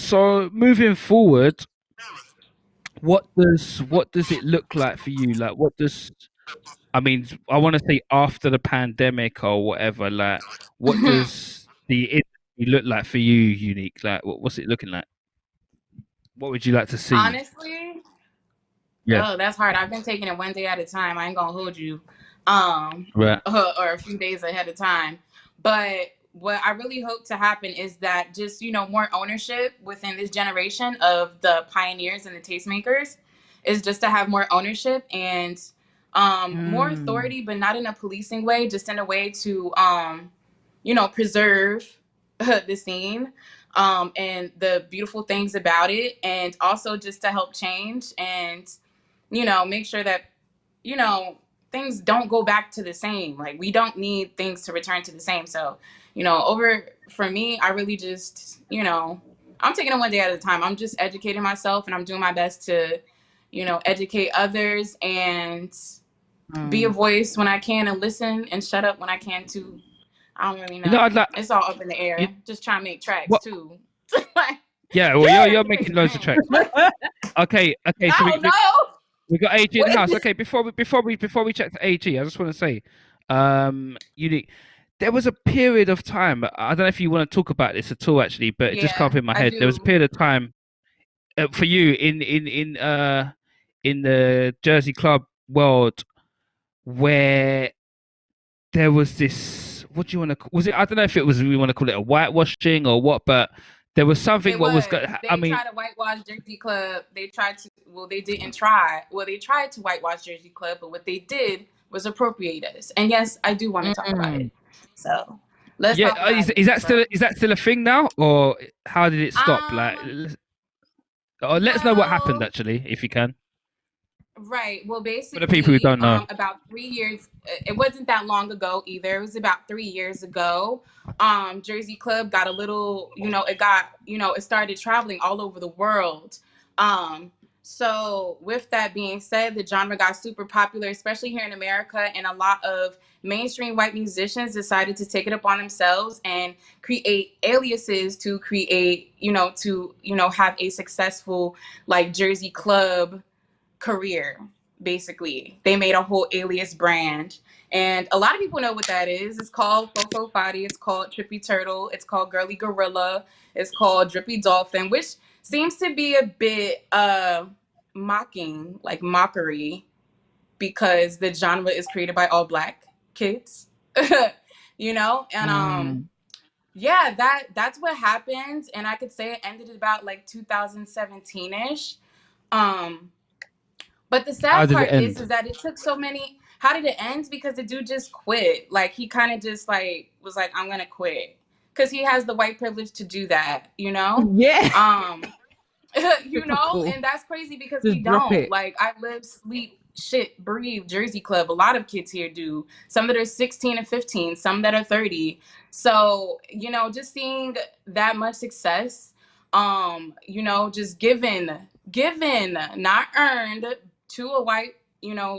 So moving forward, what does it look like for you? Like, what does I mean? I want to say after the pandemic or whatever. Like, what does the industry look like for you, Unique? Like, what's it looking like? What would you like to see? Honestly, Yeah. oh, that's hard. I've been taking it one day at a time. I ain't gonna hold you, Right. or a few days ahead of time. But what I really hope to happen is that just more ownership within this generation of the pioneers and the tastemakers is just to have more ownership and more Mm. authority, but not in a policing way, just in a way to preserve the scene and the beautiful things about it, and also just to help change and make sure that, you know, things don't go back to the same. Like, we don't need things to return to the same. So, over for me, I really just, I'm taking it one day at a time. I'm just educating myself and I'm doing my best to, educate others and be a Mm. voice when I can and listen and shut up when I can too. I don't really I'd know. like It's all up in the you, air. Just trying to make tracks what? too. Like, Yeah. Well, just you're educate making the loads of tracks. fans. Okay. Okay. So I don't know. we got AG in the What house. is Okay. Before we check to AG, I just want to say, Unique. There was a period of time. I don't know if you want to talk about this at all, actually, but it just came Yeah, up in my I head. There was a do. period of time for you in the Jersey club world where there was this, what do you want to, was it, I don't know if it was, we want to call it a whitewashing or what, but there was something It what was was. going, I They mean, tried to whitewash Jersey Club. They tried to, well, they didn't try. Well, they tried to whitewash Jersey Club, but what they did was appropriate us. And yes, I do want to talk about mm, it. So let's yeah, talk about is it. that So, still a thing now, or how did it stop? Like, um, or let us know what happened well, actually, if you can, right. Well, for the people who basically, don't know. about 3 years. It wasn't that long ago either. It was about 3 years ago. Jersey Club got a little, it started traveling all over the world. Um, so with that being said, the genre got super popular, especially here in America, and a lot of mainstream white musicians decided to take it upon themselves and create aliases to create, have a successful like Jersey Club career. Basically, they made a whole alias brand, and a lot of people know what that is. It's called Fofo Fadi, it's called Trippy Turtle, it's called Girly Gorilla, it's called Drippy Dolphin, which seems to be a bit mocking, like mockery, because the genre is created by all black kids. And Mm. yeah, that's what happened, and I could say it ended about like 2017ish. um but the How sad did it part is end? is that it took so many. How did it end? Because the dude just quit. Like, he kind of just like was like, I'm gonna quit, because he has the white privilege to do that. Yeah. Um, Typical. and that's crazy because we Just drop don't. it. Like, I live, sleep, shit, breathe Jersey Club. A lot of kids here do. Some that are 16 and 15, some that are 30. So, just seeing that much success, just given, not earned, to a white,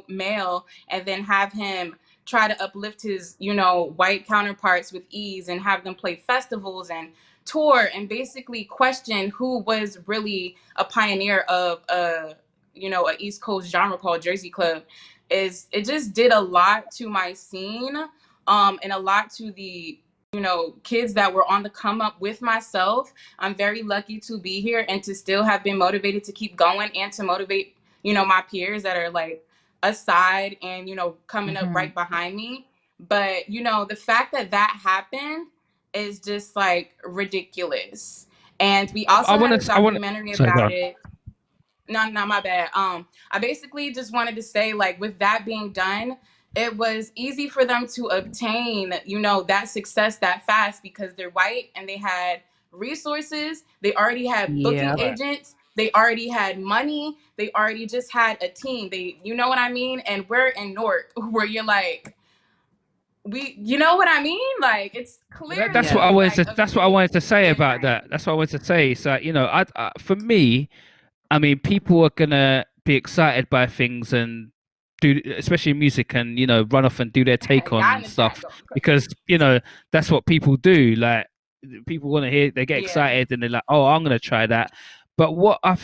male, and then have him try to uplift his, white counterparts with ease and have them play festivals and tour and basically question who was really a pioneer of a East Coast genre called Jersey Club. Is it just did a lot to my scene, and a lot to the kids that were on the come up with myself. I'm very lucky to be here and to still have been motivated to keep going and to motivate my peers that are like aside and coming up Hmm. right behind me. But the fact that that happened is just like ridiculous. And we I also had want a to, I want to, documentary sorry, go about on. it. No, not my bad. I basically just wanted to say, like, with that being done, it was easy for them to obtain, that success that fast because they're white and they had resources. They already had booking Yeah. Right. agents. They already had money. They already just had a team. You know what I mean? And we're in Newark, where you're like, you know what I mean? Like, it's That's what I Yeah. clearly wanted like to. a That's what I big wanted to say about difference. that. That's what I wanted to say. So for me, I mean, people are gonna be excited by things and do, especially music, and run off and do their take Y'all in on the chat stuff going crazy. because that's what people do. Like, people want to hear, they get Yeah. excited and they're like, oh, I'm gonna try that. But what I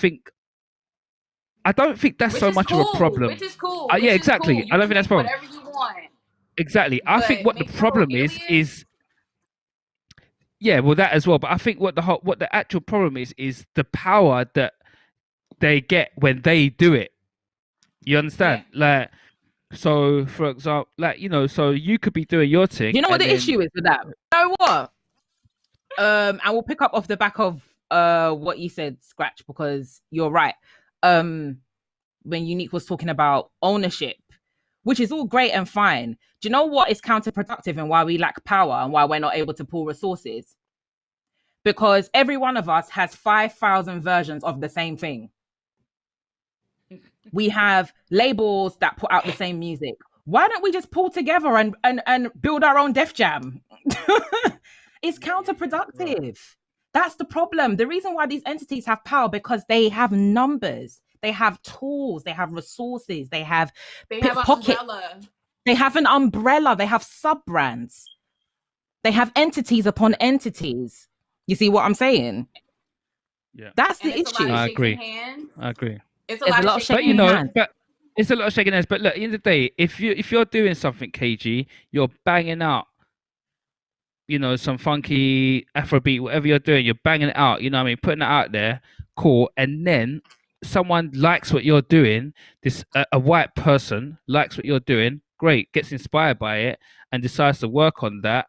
don't think that's Which so is much of a cool. problem. Which is cool. Yeah, Which is exactly. cool. I You don't can think that's a make problem. whatever you want. Exactly. I think But what the making a little problem alias. is yeah, well that as well. But I think what the actual problem is the power that they get when they do it. You understand? Yeah. Like, so for example, like, so you could be doing your thing You know what and the then issue is with that? You know what? And we'll pick up off the back of what you said, Scratch, because you're right. When Unique was talking about ownership, which is all great and fine. Do you know what is counterproductive and why we lack power and why we're not able to pull resources? Because every one of us has 5,000 versions of the same thing. We have labels that put out the same music. Why don't we just pull together and build our own Def Jam? It's counterproductive. That's the problem. The reason why these entities have power, because they have numbers, they have tools, they have resources, they have an pocket. umbrella. They have an umbrella. They have sub brands. They have entities upon entities. You see what I'm saying? yeah, That's And the it's a lot issue. of I shaking agree. hands. I agree. It's a There's lot of But shaking hands. but it's a lot of shaking hands. But look, at the end of the day, if you're doing something, KG, you're banging out, some funky Afrobeat, whatever you're doing, you're banging it out. You know what I mean? Putting it out there, cool. And then someone likes what you're doing. A white person likes what you're doing. Great, gets inspired by it and decides to work on that.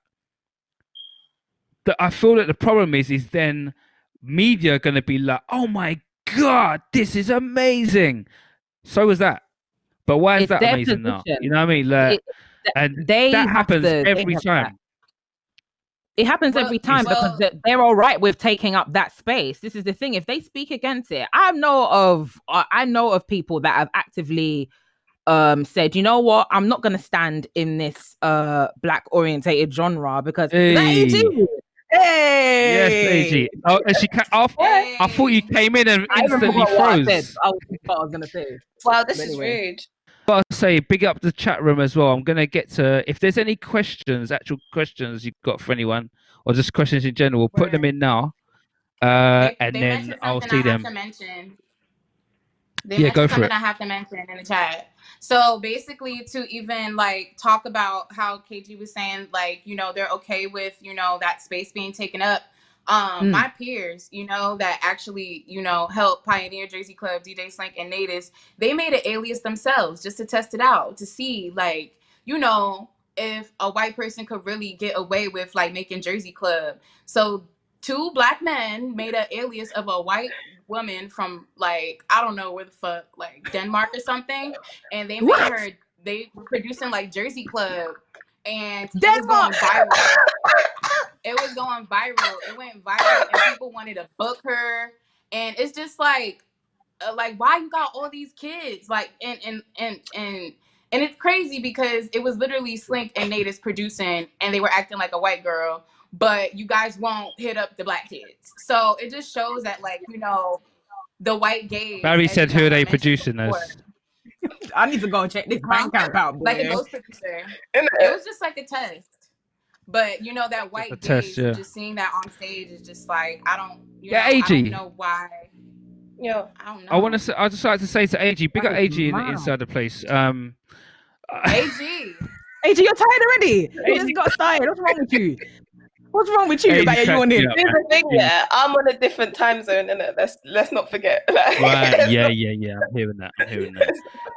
I feel that the problem is then media are going to be like, oh my god, this is amazing. So is that. But why is It's that their amazing now? position. You know what I mean? Like, and They that have happens to. every They have time. that. It happens every time because well, they're all right with taking up that space. This is the thing. If they speak against it, I know of people that have actively said, you know what, I'm not gonna stand in this black orientated genre because is that AG? Yes, Hey, AG. Oh, and I thought you came in and I even instantly forgot what I said. froze. I forgot what I was gonna say. Wow, this But is anyway. rude. But I say, big up the chat room as well. I'm gonna get to if there's any questions, actual questions you've got for anyone, or just questions in general, we'll put them in now. And they then mentioned I'll something see I have them. to mention. They Yeah, go mentioned for something it. I have to mention in the chat. So basically, to even like talk about how KG was saying, like, they're okay with, that space being taken up. My peers, that actually, help pioneer Jersey Club, DJ Stuyk, and Natus, they made an alias themselves just to test it out, to see, like, if a white person could really get away with like making Jersey Club. So 2 black men made an alias of a white woman from like I don't know where the fuck, like Denmark or something, and they made her. They were producing like Jersey Club, and it was going viral. It was going viral. It went viral, and people wanted to book her. And it's just like why you got all these kids? Like, and it's crazy because it was literally Slink and Natus producing, and they were acting like a white girl. But you guys won't hit up the black kids. So it just shows that, like, the white gays. Barry said, "Who are they mentioned producing before, as?" I need to go and check this bank account out, boy. like a ghost producer. It was just like a test. But that white gaze, yeah. just seeing that on stage is just like I don't. AG. I don't know why. Yeah, I don't know. I want to say. I just like to say to AG, big up AG inside the place. AG. AG, you're tired already. You just got started. What's wrong with you? What's wrong with you? AG About you on here? here's the thing. Yeah, I'm on a different time zone, and let's not forget. Right? Yeah. I'm hearing that.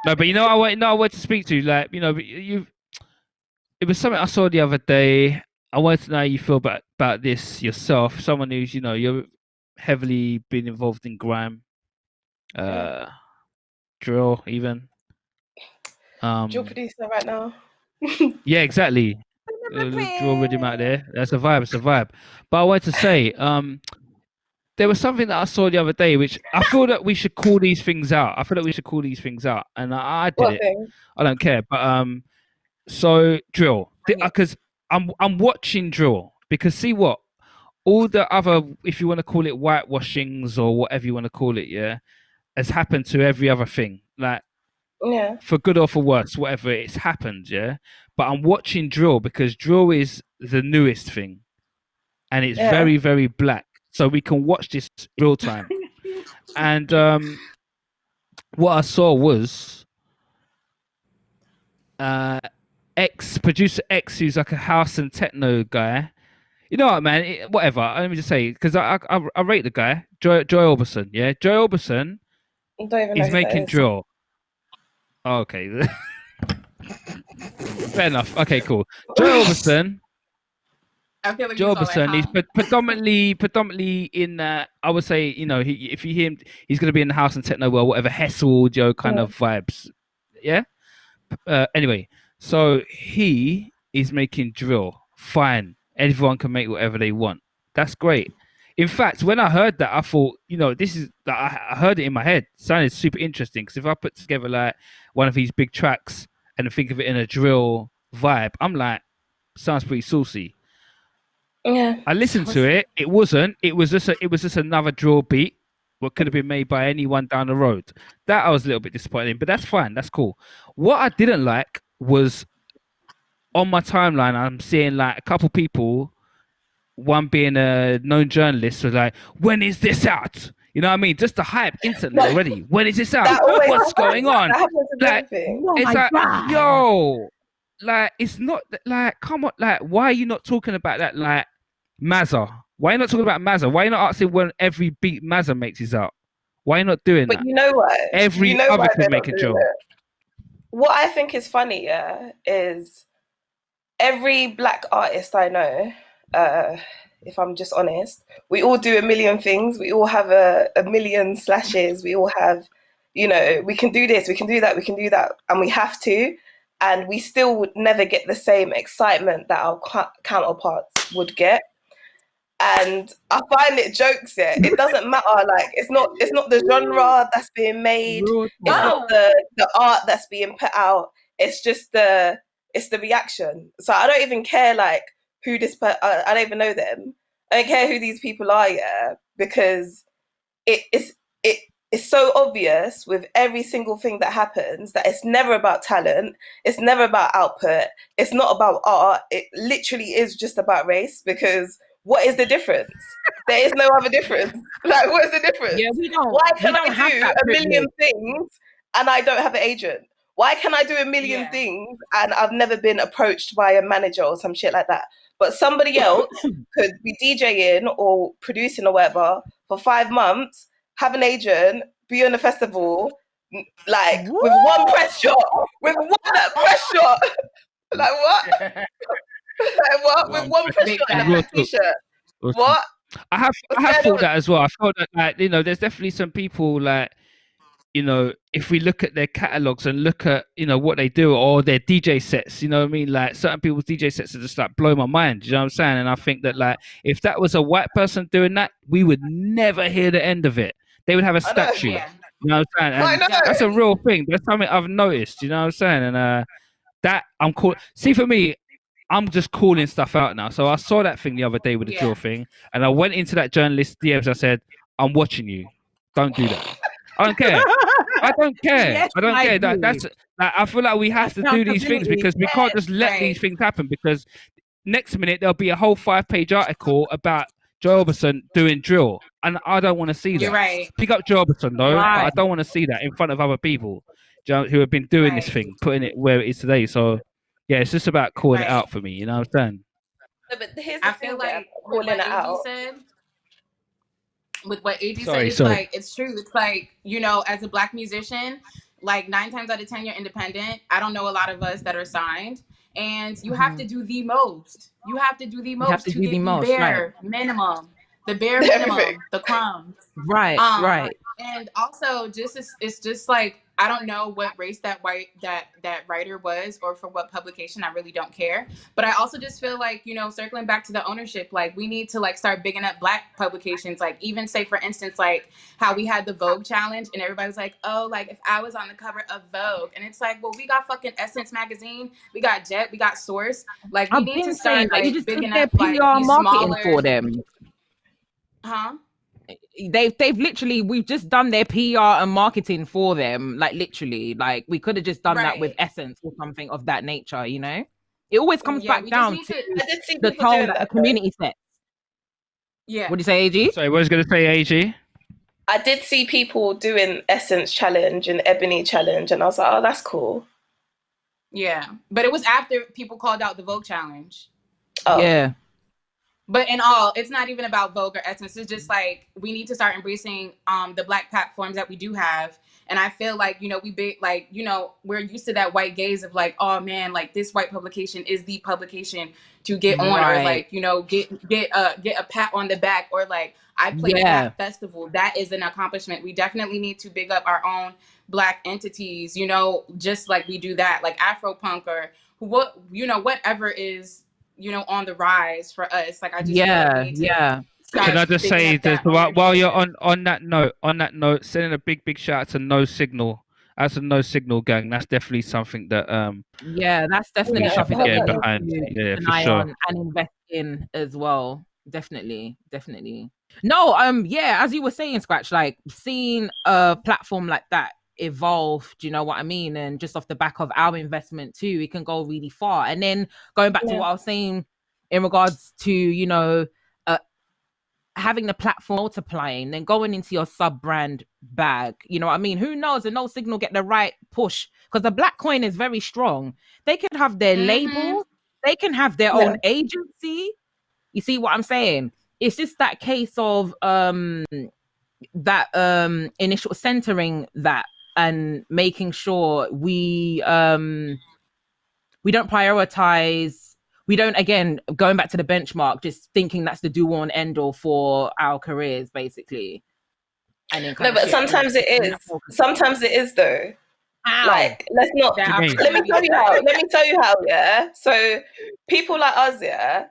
No, but I wanted to speak to you. Like, it was something I saw the other day. I wanted to know how you feel about this yourself. Someone who's, you're heavily been involved in grime, drill, even. Drill producer right now. Yeah, exactly. Drill rhythm out there. That's a vibe. It's a vibe. But I wanted to say, there was something that I saw the other day, which I feel that we should call these things out. And I did it. Thing? I don't care. But so drill, because I'm watching drill because see what all the other, if you want to call it whitewashings or whatever you want to call it, yeah, has happened to every other thing. Like, yeah, for good or for worse, whatever, it's happened, yeah. But I'm watching drill because drill is the newest thing. and it's very, very black. So we can watch this real time. And what I saw was producer X, who's like a house and techno guy. You know what, man? Whatever. Let me just say, because I rate the guy, Joy Orbison. Yeah, Joy Orbison I don't even know is who that making is. drill. Oh, okay. Fair enough. Okay, cool. Joy Orbison. I feel like Joy you saw Orbison. it, He's predominantly in. I would say, if you hear him, he's going to be in the house and techno world, whatever Hessel Joe kind of vibes. Yeah. Anyway, so he is making drill. Fine. Everyone can make whatever they want. That's great. In fact, when I heard that, I thought, this is. I heard it in my head. It sounded super interesting because if I put together like one of these big tracks and think of it in a drill vibe, I'm like, sounds pretty saucy. Yeah. I listened to it. It wasn't. It was just another drill beat. What could have been made by anyone down the road. That I was a little bit disappointed in, but that's fine. That's cool. What I didn't like was on my timeline, I'm seeing like a couple people, one being a known journalist, was like, when is this out? You know what I mean? Just the hype instantly already. When is this out? What's going on? That happens with Like, everything. Oh it's my like, God. yo, like, it's not like, come on, like, why are you not talking about that, like, Mazza? Why are you not talking about Mazza? Why are you not asking when every beat Mazza makes is out? Why are you not doing But that? you know what? Every why other they're can make not a doing drill. it? What I think is funny, is every black artist I know, if I'm just honest, we all do a million things. We all have a million slashes. We all have, we can do this, we can do that, we can do that, and we have to. And we still would never get the same excitement that our counterparts would get. And I find it jokes. It doesn't matter. Like it's not the genre that's being made. It's not the art that's being put out. It's just the reaction. So I don't even care like who I don't even know them. I don't care who these people are. Yeah, because it's so obvious with every single thing that happens that it's never about talent. It's never about output. It's not about art. It literally is just about race because. What is the difference? There is no other difference. Like, what is the difference? Yeah, we don't. Why can I have do that a million privilege. things and I don't have an agent? Why can I do a million things and I've never been approached by a manager or some shit like that? But somebody else could be DJing or producing or whatever for 5 months, have an agent, be on a festival, like with one press shot, like what? Like what? With one press shot and a black t-shirt. What? I have thought that as well. I felt that like there's definitely some people like if we look at their catalogs and look at what they do or their DJ sets, you know what I mean? Like certain people's DJ sets are just like blow my mind. You know what I'm saying? And I think that like if that was a white person doing that, we would never hear the end of it. They would have a statue. You know what I'm saying? And that's a real thing. That's something I've noticed. You know what I'm saying? And that I'm cool. See, for me, I'm just calling stuff out now. So I saw that thing the other day with the drill thing, and I went into that journalist DMs. I said, "I'm watching you. Don't do that. I don't care. I don't care. Yes, I don't I care. do. That's. I feel like we have to do these things because we can't just let these things happen. Because next minute there'll be a whole 5-page article about Joe Orbison doing drill, and I don't want to see that. You're right. Pick up Joe Orbison though, but I don't want to see that in front of other people who have been doing this thing, putting it where it is today. So. Yeah, it's just about calling it out for me. You know what I'm saying? No, but here's the thing, feel like calling it out. With what AG said, it's like it's true. It's like as a black musician, like 9 times out of 10, you're independent. I don't know a lot of us that are signed, and you have to do the most. You have to do the most to get the bare minimum. The bare minimum, the crumbs. Right. And also, it's just like I don't know what race that writer was or for what publication. I really don't care. But I also just feel like circling back to the ownership, like we need to like start bigging up black publications. Like even say for instance, like how we had the Vogue challenge and everybody was like, oh, like if I was on the cover of Vogue, and it's like, well, we got fucking Essence magazine, we got Jet, we got Source. Like we need to start like you just bigging their up PR like marketing smaller for them. Huh? They've literally, we've just done their PR and marketing for them. Like literally, like we could have just done that with Essence or something of that nature. It always comes back down to the tone that the community sets. Yeah. What do you say, AG? Sorry, what was going to say, AG? I did see people doing Essence Challenge and Ebony Challenge, and I was like, oh, that's cool. Yeah. But it was after people called out the Vogue Challenge. Oh. Yeah. But in all, it's not even about Vogue or Essence. It's just like we need to start embracing the Black platforms that we do have. And I feel like, you know, we're used to that white gaze of like, oh man, like this white publication is the publication to get on, or like, you know, get a pat on the back, or like I played that festival. That is an accomplishment. We definitely need to big up our own Black entities, you know, just like we do that, like Afropunk or whatever is, you know, on the rise for us. Like I just feel like we need to Can I just say that while you're on that note, sending a big shout out to No Signal. As a No Signal gang, that's definitely something that that's definitely something that get we behind. need to Yeah, keep an for eye sure. on and invest in as well. Definitely. No, as you were saying, Scratch, like seeing a platform like that evolve, do you know what I mean? And just off the back of our investment too, it can go really far. And then going back to what I was saying in regards to, you know, having the platform multiplying, then going into your sub brand bag, you know what I mean? Who knows? And No Signal get the right push, because the Black coin is very strong. They can have their label, they can have their own agency. You see what I'm saying? It's just that case of that initial centering that and making sure we don't prioritize. We don't, again, going back to the benchmark, just thinking that's the do-all and end-all for our careers, basically. And then no, but sometimes it is. Sometimes it is, though. How? Like, let's not. Let me tell you how. Yeah. So people like us, yeah,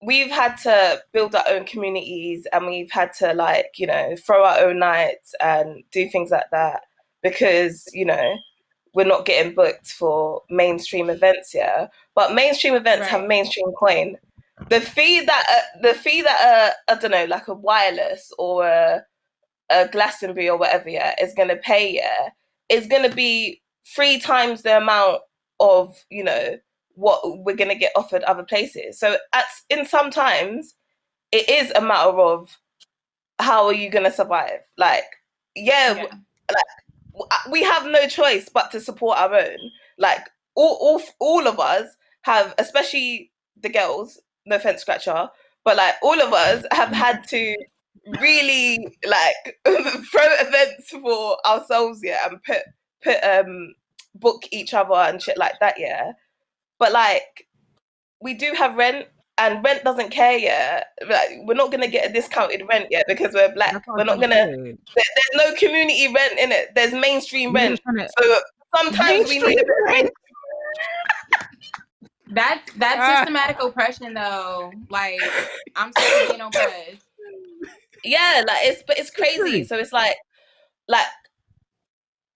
we've had to build our own communities, and we've had to, like, you know, throw our own nights and do things like that because, you know, we're not getting booked for mainstream events, yeah. But mainstream events have mainstream coin. The fee that I don't know, like a Wireless or a Glastonbury or whatever, yeah, is gonna pay, yeah, is gonna be 3 times the amount of, you know, what we're gonna get offered other places. So in sometimes it is a matter of how are you gonna survive? Like, like we have no choice but to support our own. Like all of us have, especially the girls, no offense, Scratcher, but like all of us have had to really like throw events for ourselves, yeah, and put book each other and shit like that, yeah. But like we do have rent, and rent doesn't care, yeah. Like, we're not gonna get a discounted rent, yeah, because we're Black. We're not gonna. There's no community rent in it. There's mainstream rent. So sometimes we need a bit of mainstream. That's systematic oppression, though. Like, I'm still being oppressed. Yeah, like it's crazy. So it's like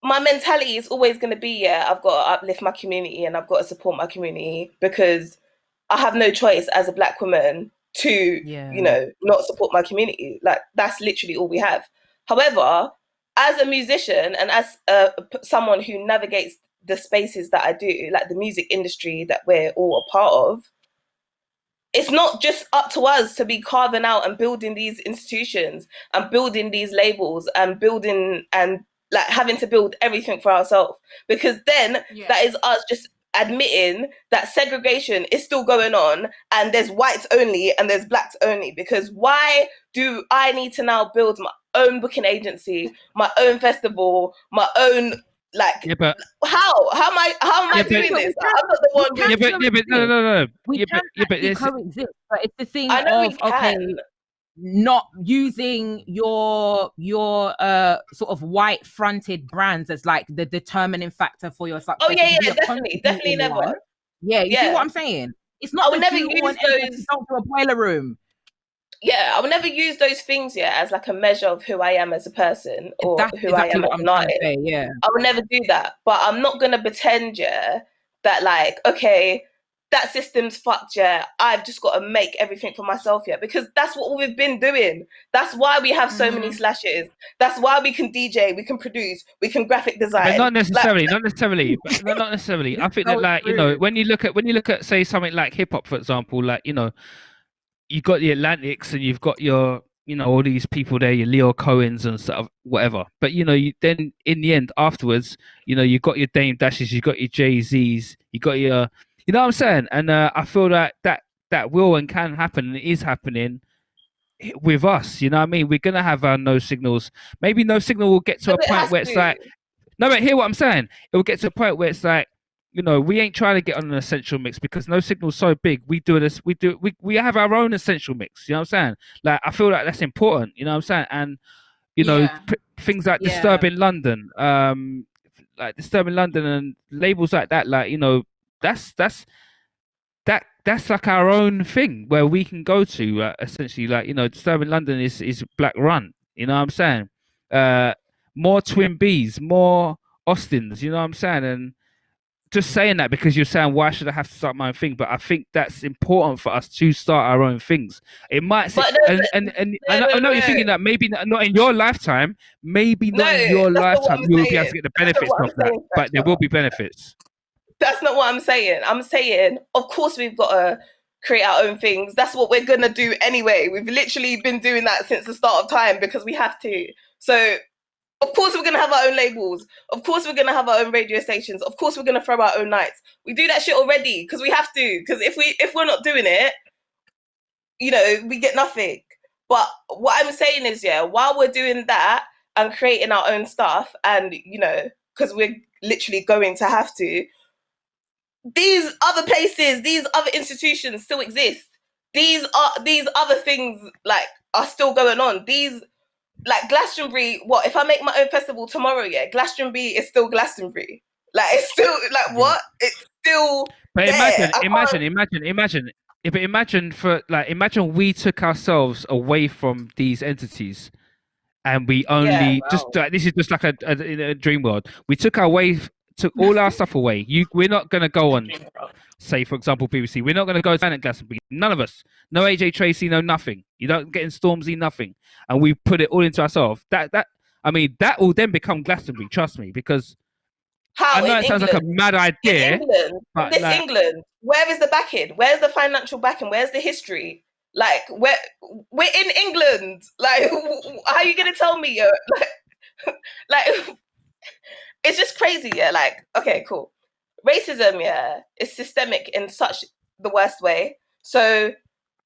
my mentality is always gonna be, yeah, I've got to uplift my community and I've got to support my community because I have no choice as a Black woman to, you know, not support my community. Like, that's literally all we have. However, as a musician and as someone who navigates the spaces that I do, like the music industry that we're all a part of, it's not just up to us to be carving out and building these institutions and building these labels and building and like having to build everything for ourselves, because then that is us just admitting that segregation is still going on and there's whites only and there's Blacks only. Because why do I need to now build my own booking agency, my own festival, my own, like, how am I doing this? I'm not the one. No. We can coexist, but it's the thing of not using your sort of white fronted brands as like the determining factor for your success. Oh yeah, definitely never. Yeah, you see what I'm saying? It's not. I would never use those. Don't do a boiler room. Yeah, I would never use those things, yeah, as like a measure of who I am as a person or who I am as an artist. Yeah, I would never do that. But I'm not gonna pretend, yeah, that like, okay, that system's fucked, yeah, I've just got to make everything for myself, yeah, because that's what we've been doing. That's why we have so many slashes. That's why we can DJ, we can produce, we can graphic design. But not necessarily. I think that, like, you know, when you look at say something like hip hop, for example, like, you know, you got the Atlantics and you've got your, all these people there, your Leo Cohens and stuff, whatever. But then in the end, afterwards, you got your Dame Dashes, you got your Jay-Z's, you got your, you know what I'm saying? And I feel that will and can happen and it is happening with us. You know what I mean? We're gonna have our no signals. Maybe no signal will get to a But it point has where it's to. like, no, but hear what I'm saying. It will get to a point where it's like, we ain't trying to get on an essential mix because no signal's so big. We have our own essential mix. You know what I'm saying? Like I feel like that's important. You know what I'm saying? And Yeah. things like Yeah. Disturbing London, like Disturbing London and labels like that. Like that's like our own thing where we can go to essentially. Like Disturbing London is Black Run. You know what I'm saying? More Twin Bs, more Austins. You know what I'm saying? And just saying that because you're saying why should I have to start my own thing, but I think that's important for us to start our own things. It might say, and I know you're thinking that maybe not in your lifetime, maybe not in your that's not what lifetime I'm you will be able saying. to get the That's not benefits what of I'm that, saying, but there Thrasher. will be benefits. That's not what I'm saying. I'm saying, of course, we've got to create our own things. That's what we're going to do anyway. We've literally been doing that since the start of time because we have to. So, of course, we're going to have our own labels. Of course, we're going to have our own radio stations. Of course, we're going to throw our own nights. We do that shit already because we have to. Because if we're not doing it, we get nothing. But what I'm saying is, while we're doing that and creating our own stuff and, because we're literally going to have to, these other places, these other institutions still exist. These other things are still going on. These Glastonbury. What if I make my own festival tomorrow? Yeah, Glastonbury is still Glastonbury. It's still what? It's still But there. imagine. Yeah, but imagine we took ourselves away from these entities and we only this is just like a dream world. We took all our stuff away. We're not gonna go on, say for example BBC. We're not gonna go down at Glastonbury. None of us. No AJ Tracy. No nothing. You don't get in Stormzy. Nothing. And we put it all into ourselves. That will then become Glastonbury. Trust me, because I know it sounds like a mad idea. In England, England, where is the backing? Where's the financial backing? Where's the history? We're in England. How are you gonna tell me? It's just crazy. Yeah. Okay, cool. Racism, is systemic in such the worst way. So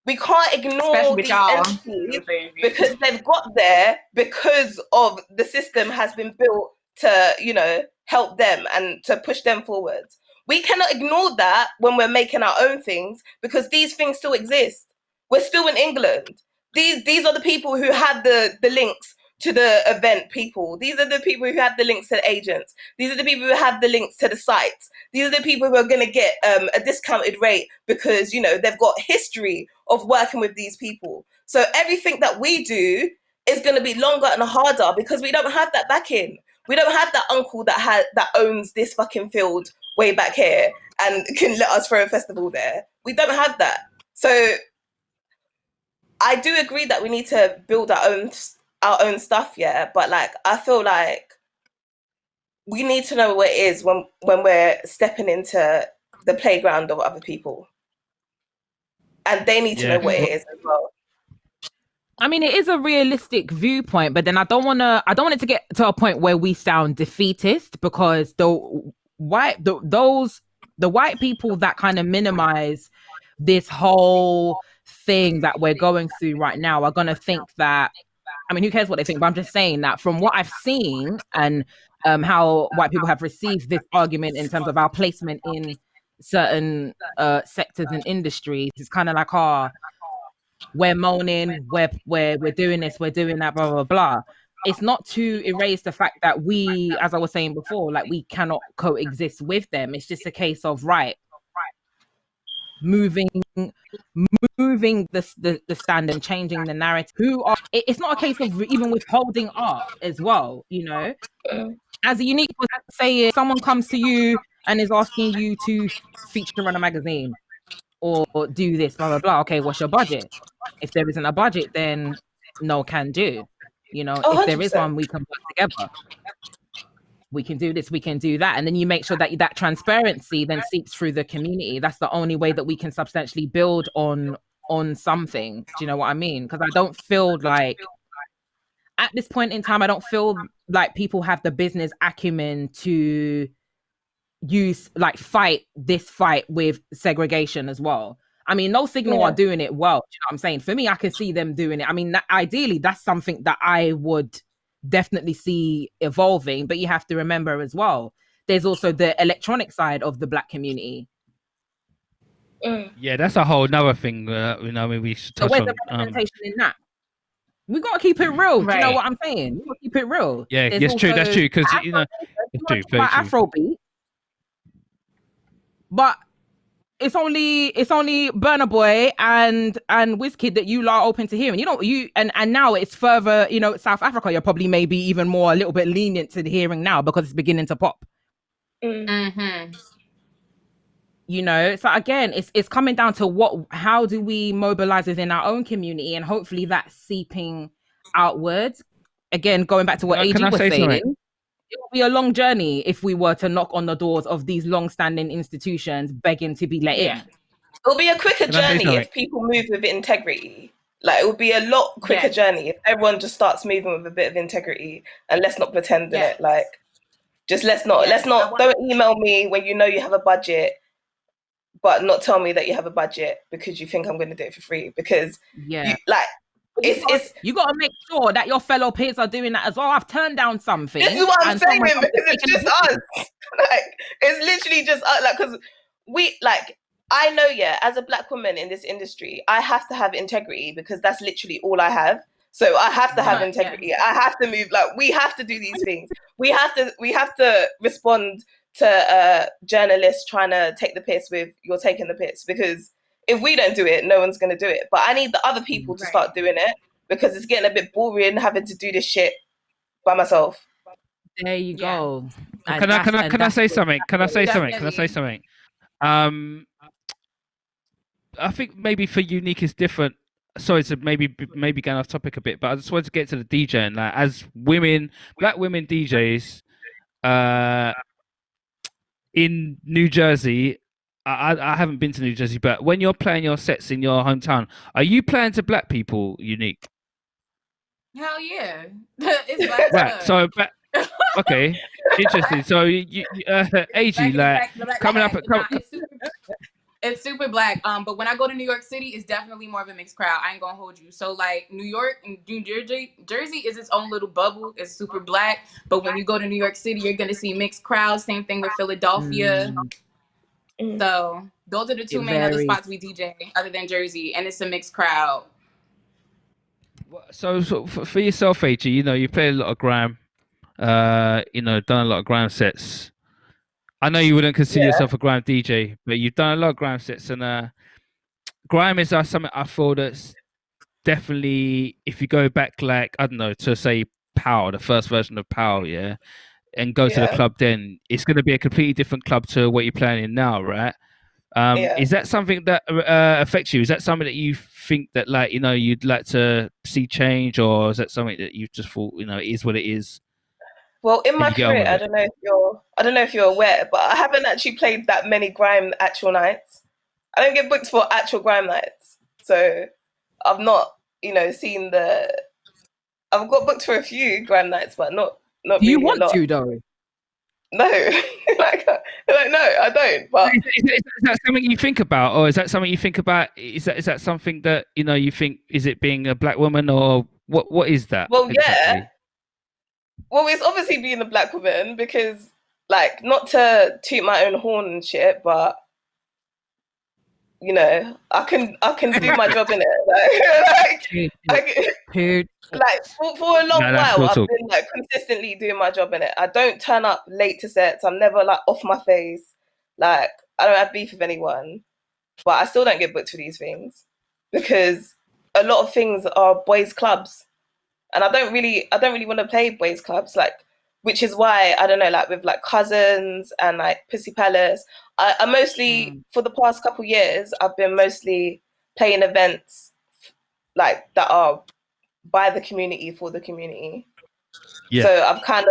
we can't ignore these entities because they've got there because of the system has been built to, help them and to push them forwards. We cannot ignore that when we're making our own things because these things still exist. We're still in England. These are the people who had the links to the event people. These are the people who have the links to the agents. These are the people who have the links to the sites. These are the people who are going to get a discounted rate because, they've got history of working with these people. So everything that we do is going to be longer and harder because we don't have that backing. We don't have that uncle that owns this fucking field way back here and can let us throw a festival there. We don't have that. So I do agree that we need to build our own stuff, but I feel like we need to know what it is when we're stepping into the playground of other people, and they need to know what it is as well. I mean, it is a realistic viewpoint, but then I don't want it to get to a point where we sound defeatist because the white people that kind of minimize this whole thing that we're going through right now are going to think that, I mean, who cares what they think, but I'm just saying that from what I've seen and how white people have received this argument in terms of our placement in certain sectors and industries, it's kind of like, we're moaning, we're doing this, we're doing that, blah, blah, blah. It's not to erase the fact that we, as I was saying before, we cannot coexist with them. It's just a case of, moving the stand and changing the narrative. It's not a case of even withholding art as well, As a Unique was saying, someone comes to you and is asking you to feature on a magazine or do this, blah, blah, blah. Okay, what's your budget? If there isn't a budget, then no can do. If there is one, we can work together. We can do this, we can do that. And then you make sure that that transparency then seeps through the community. That's the only way that we can substantially build on on something. Do you know what I mean? Because I don't feel like at this point in time, I don't feel like people have the business acumen to use fight this fight with segregation as well. I mean, No Signal are doing it well. You know what I'm saying? For me, I can see them doing it. I mean, ideally, that's something that I would definitely see evolving. But you have to remember as well, there's also the electronic side of the Black community. Yeah, that's a whole nother thing. We should touch where's on. the representation in that? We gotta keep it real. Do you know Right. what I'm saying? We gotta keep it real. Yeah, There's yes, true. That's true. Because it's true. Very true. Afrobeat, but it's only Burna Boy and Wizkid that you are open to hearing. And now it's further. South Africa, you're probably maybe even more a little bit lenient to the hearing now because it's beginning to pop. Mm-hmm. So again, it's coming down to how do we mobilize within our own community, and hopefully that's seeping outwards. Again, going back to what AG was saying, it will be a long journey if we were to knock on the doors of these long-standing institutions begging to be let in. It'll be a quicker journey if people move with integrity. Like, it will be a lot quicker journey if everyone just starts moving with a bit of integrity, and let's not pretend in it. Like, just let's not don't email me when you know you have a budget, but not tell me that you have a budget because you think I'm going to do it for free. Because you got to make sure that your fellow peers are doing that as well. I've turned down something. This is what I'm saying, because it's just us. Like, it's literally just us. Like, because I know, as a Black woman in this industry, I have to have integrity because that's literally all I have. So I have to have integrity. Yeah. I have to move. Like, we have to do these things. We have to respond to journalists trying to take the piss with "you're taking the piss," because if we don't do it, no one's going to do it. But I need the other people to start doing it because it's getting a bit boring having to do this shit by myself. There you go. Can I say something? Can I say something? I think maybe for Unique is different. Sorry to maybe going off topic a bit, but I just wanted to get to the DJing. Like, as Black women DJs, in New Jersey, I haven't been to New Jersey, but when you're playing your sets in your hometown, are you playing to Black people, Unique? Hell yeah. It's Black right. So, okay, interesting. So, you AG, coming up. It's super Black. But when I go to New York City, it's definitely more of a mixed crowd. I ain't gonna hold you. So like New York and New Jersey is its own little bubble. It's super Black. But when you go to New York City, you're gonna see mixed crowds. Same thing with Philadelphia. So those are the two main other spots we DJ other than Jersey, and it's a mixed crowd. So for yourself, AG, you play a lot of grime. Done a lot of grime sets. I know you wouldn't consider yourself a grime DJ, but you've done a lot of grime sets, and grime is something I feel that's definitely, if you go back, like, I don't know, to say Power, the first version of Power, and go to the club, then it's going to be a completely different club to what you're playing in now, right? Is that something that affects you? Is that something that you think that, like, you'd like to see change, or is that something that you just thought, it is what it is? Well, in my career, I don't know if you're aware, but I haven't actually played that many grime actual nights. I don't get booked for actual grime nights, so I've not, seen the. I've got booked for a few grime nights, but not. Do you really want to though? No, no, I don't. But is that something you think about, or is that something you think about? Is that something that you think? Is it being a Black woman, or what is that? Well, exactly? Well, it's obviously being a Black woman because, like, not to toot my own horn and shit, but I can do my job in it. Like for a long while, I've been like consistently doing my job in it. I don't turn up late to sets. I'm never like off my face. Like, I don't have beef with anyone, but I still don't get booked for these things because a lot of things are boys' clubs. And I don't really want to play boys' clubs, like, which is why, I don't know, like with like Cousins and like Pussy Palace, I mostly, for the past couple years, I've been mostly playing events like that are by the community, for the community. Yeah. So I've kind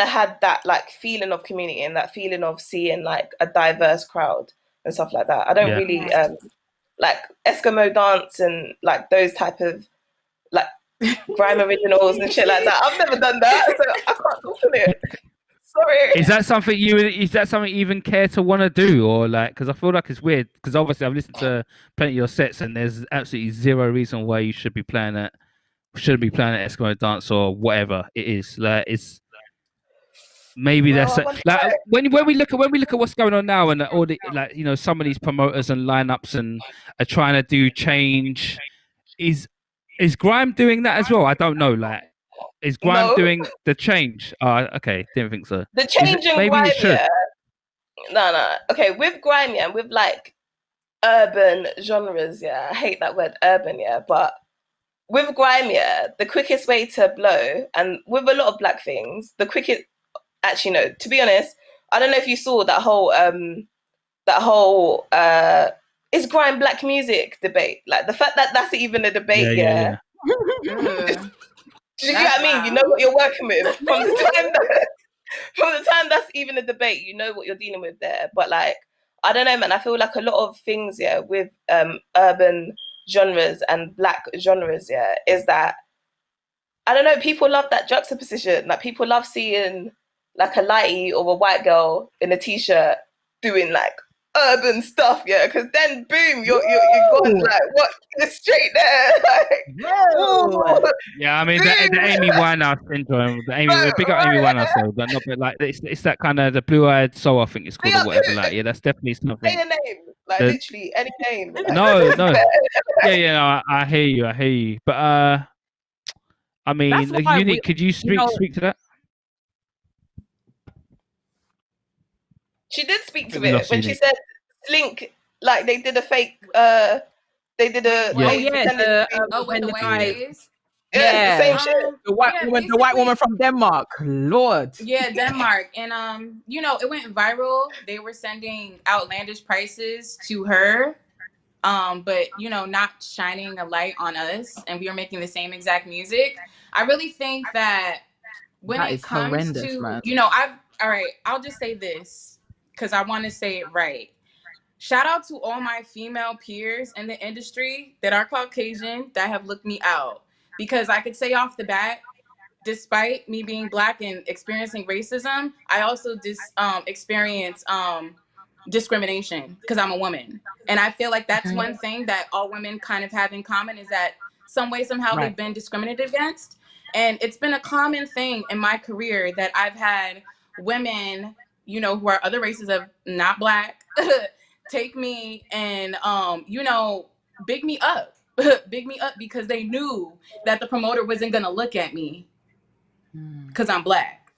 of had that like feeling of community and that feeling of seeing like a diverse crowd and stuff like that. I don't really like Eskimo dance and like those type of like grime originals and shit like that. I've never done that, so I can't talk to it. Sorry. Is that something you even care to want to do, or like? Because I feel like it's weird. Because obviously I've listened to plenty of your sets, and there's absolutely zero reason why you shouldn't be playing Eskimo dance or whatever it is. Like it's maybe Well, that's like when we look at what's going on now, and all the like some of these promoters and lineups and are trying to do change. Is grime doing that as well? I don't know. Like, is grime No. doing the change? Okay, didn't think so. The change in maybe grime, it should. yeah. No. Okay, with grime, yeah, with like urban genres, yeah. I hate that word, urban, yeah. But with grime, yeah, the quickest way to blow, and with a lot of black things, the quickest. Actually, no. To be honest, I don't know if you saw that whole is grime black music debate. Like the fact that that's even a debate, yeah. Do you get what I mean? You know what you're working with from the time that's even a debate. You know what you're dealing with there. But like, I don't know, man. I feel like a lot of things, yeah, with urban genres and black genres, yeah, is that I don't know. People love that juxtaposition. Like people love seeing like a lighty or a white girl in a t-shirt doing like urban stuff, yeah, because then boom, you're gone like what? You're straight there, like, yeah. I mean the Amy Winehouse syndrome. Big up Amy Winehouse though, but not like it's that kind of the blue-eyed soul. I think it's called or whatever. Like yeah, that's definitely something. Say a name, like literally any name. Like, no. Yeah. No, I hear you. But I mean, Unique. Could you speak to that? She did speak to it when she said Slink, like they did a fake they did a with the waves. Yeah, the same shit. The white woman from Denmark. Lord. Yeah, Denmark. And it went viral. They were sending outlandish prices to her. But not shining a light on us, and we were making the same exact music. I really think that when it comes to man. I'll just say this because I want to say it right. Shout out to all my female peers in the industry that are Caucasian that have looked me out, because I could say off the bat, despite me being Black and experiencing racism, I also experience discrimination because I'm a woman. And I feel like that's one thing that all women kind of have in common, is that some way, somehow they've been discriminated against. And it's been a common thing in my career that I've had women, who are other races of not Black, take me and, big me up. Big me up because they knew that the promoter wasn't going to look at me because I'm Black.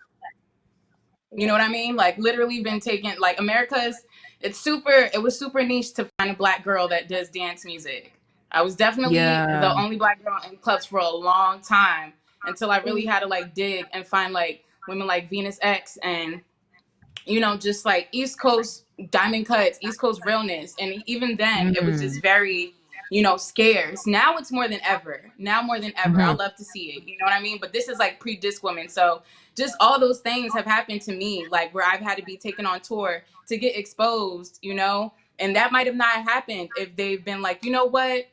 You know what I mean? Like literally been taken, like it was super niche to find a Black girl that does dance music. I was definitely the only Black girl in clubs for a long time until I really had to like dig and find like women like Venus X and, just like East Coast diamond cuts, East Coast realness. And even then it was just very, scarce. Now it's more than ever. I love to see it. You know what I mean? But this is like pre-disc woman. So just all those things have happened to me, like where I've had to be taken on tour to get exposed, and that might have not happened if they've been like, you know what?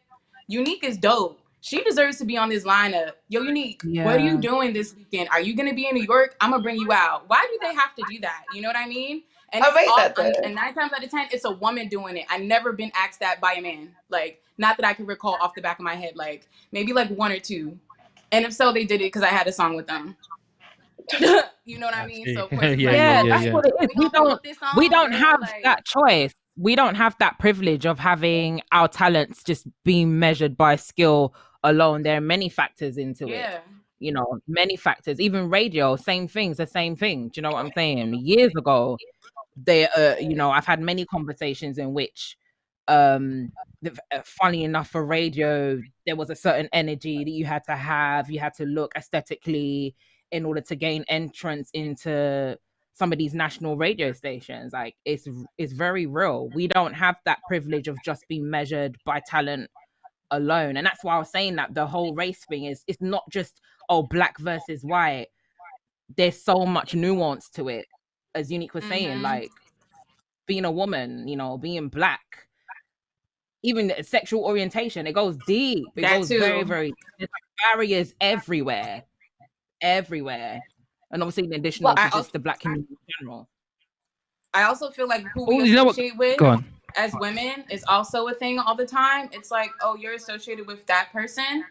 Unique is dope. She deserves to be on this lineup. Yo, Unique, what are you doing this weekend? Are you going to be in New York? I'm going to bring you out. Why do they have to do that? You know what I mean? And and 9 times out of 10, it's a woman doing it. I've never been asked that by a man. Like, not that I can recall off the back of my head. Like, maybe like 1 or 2. And if so, they did it because I had a song with them. You know what I mean? So of course, that's what it is. We don't have that choice. We don't have that privilege of having our talents just being measured by skill alone. There are many factors into it. Many factors. Even radio, same things, the same thing. Do you know what I'm saying? Years ago, I've had many conversations in which, funny enough, for radio, there was a certain energy that you had to have. You had to look aesthetically in order to gain entrance into some of these national radio stations. Like it's very real. We don't have that privilege of just being measured by talent alone. And that's why I was saying that the whole race thing it's not just Black versus white. There's so much nuance to it, as Unique was saying, like being a woman, being Black, even sexual orientation. It goes deep. It That goes too. very, very. There's like barriers everywhere, everywhere, and obviously in addition Well, to just the Black community in general. I also feel like who Oh, we you know what? associate with Go on. as women is also a thing all the time. It's like, oh, you're associated with that person.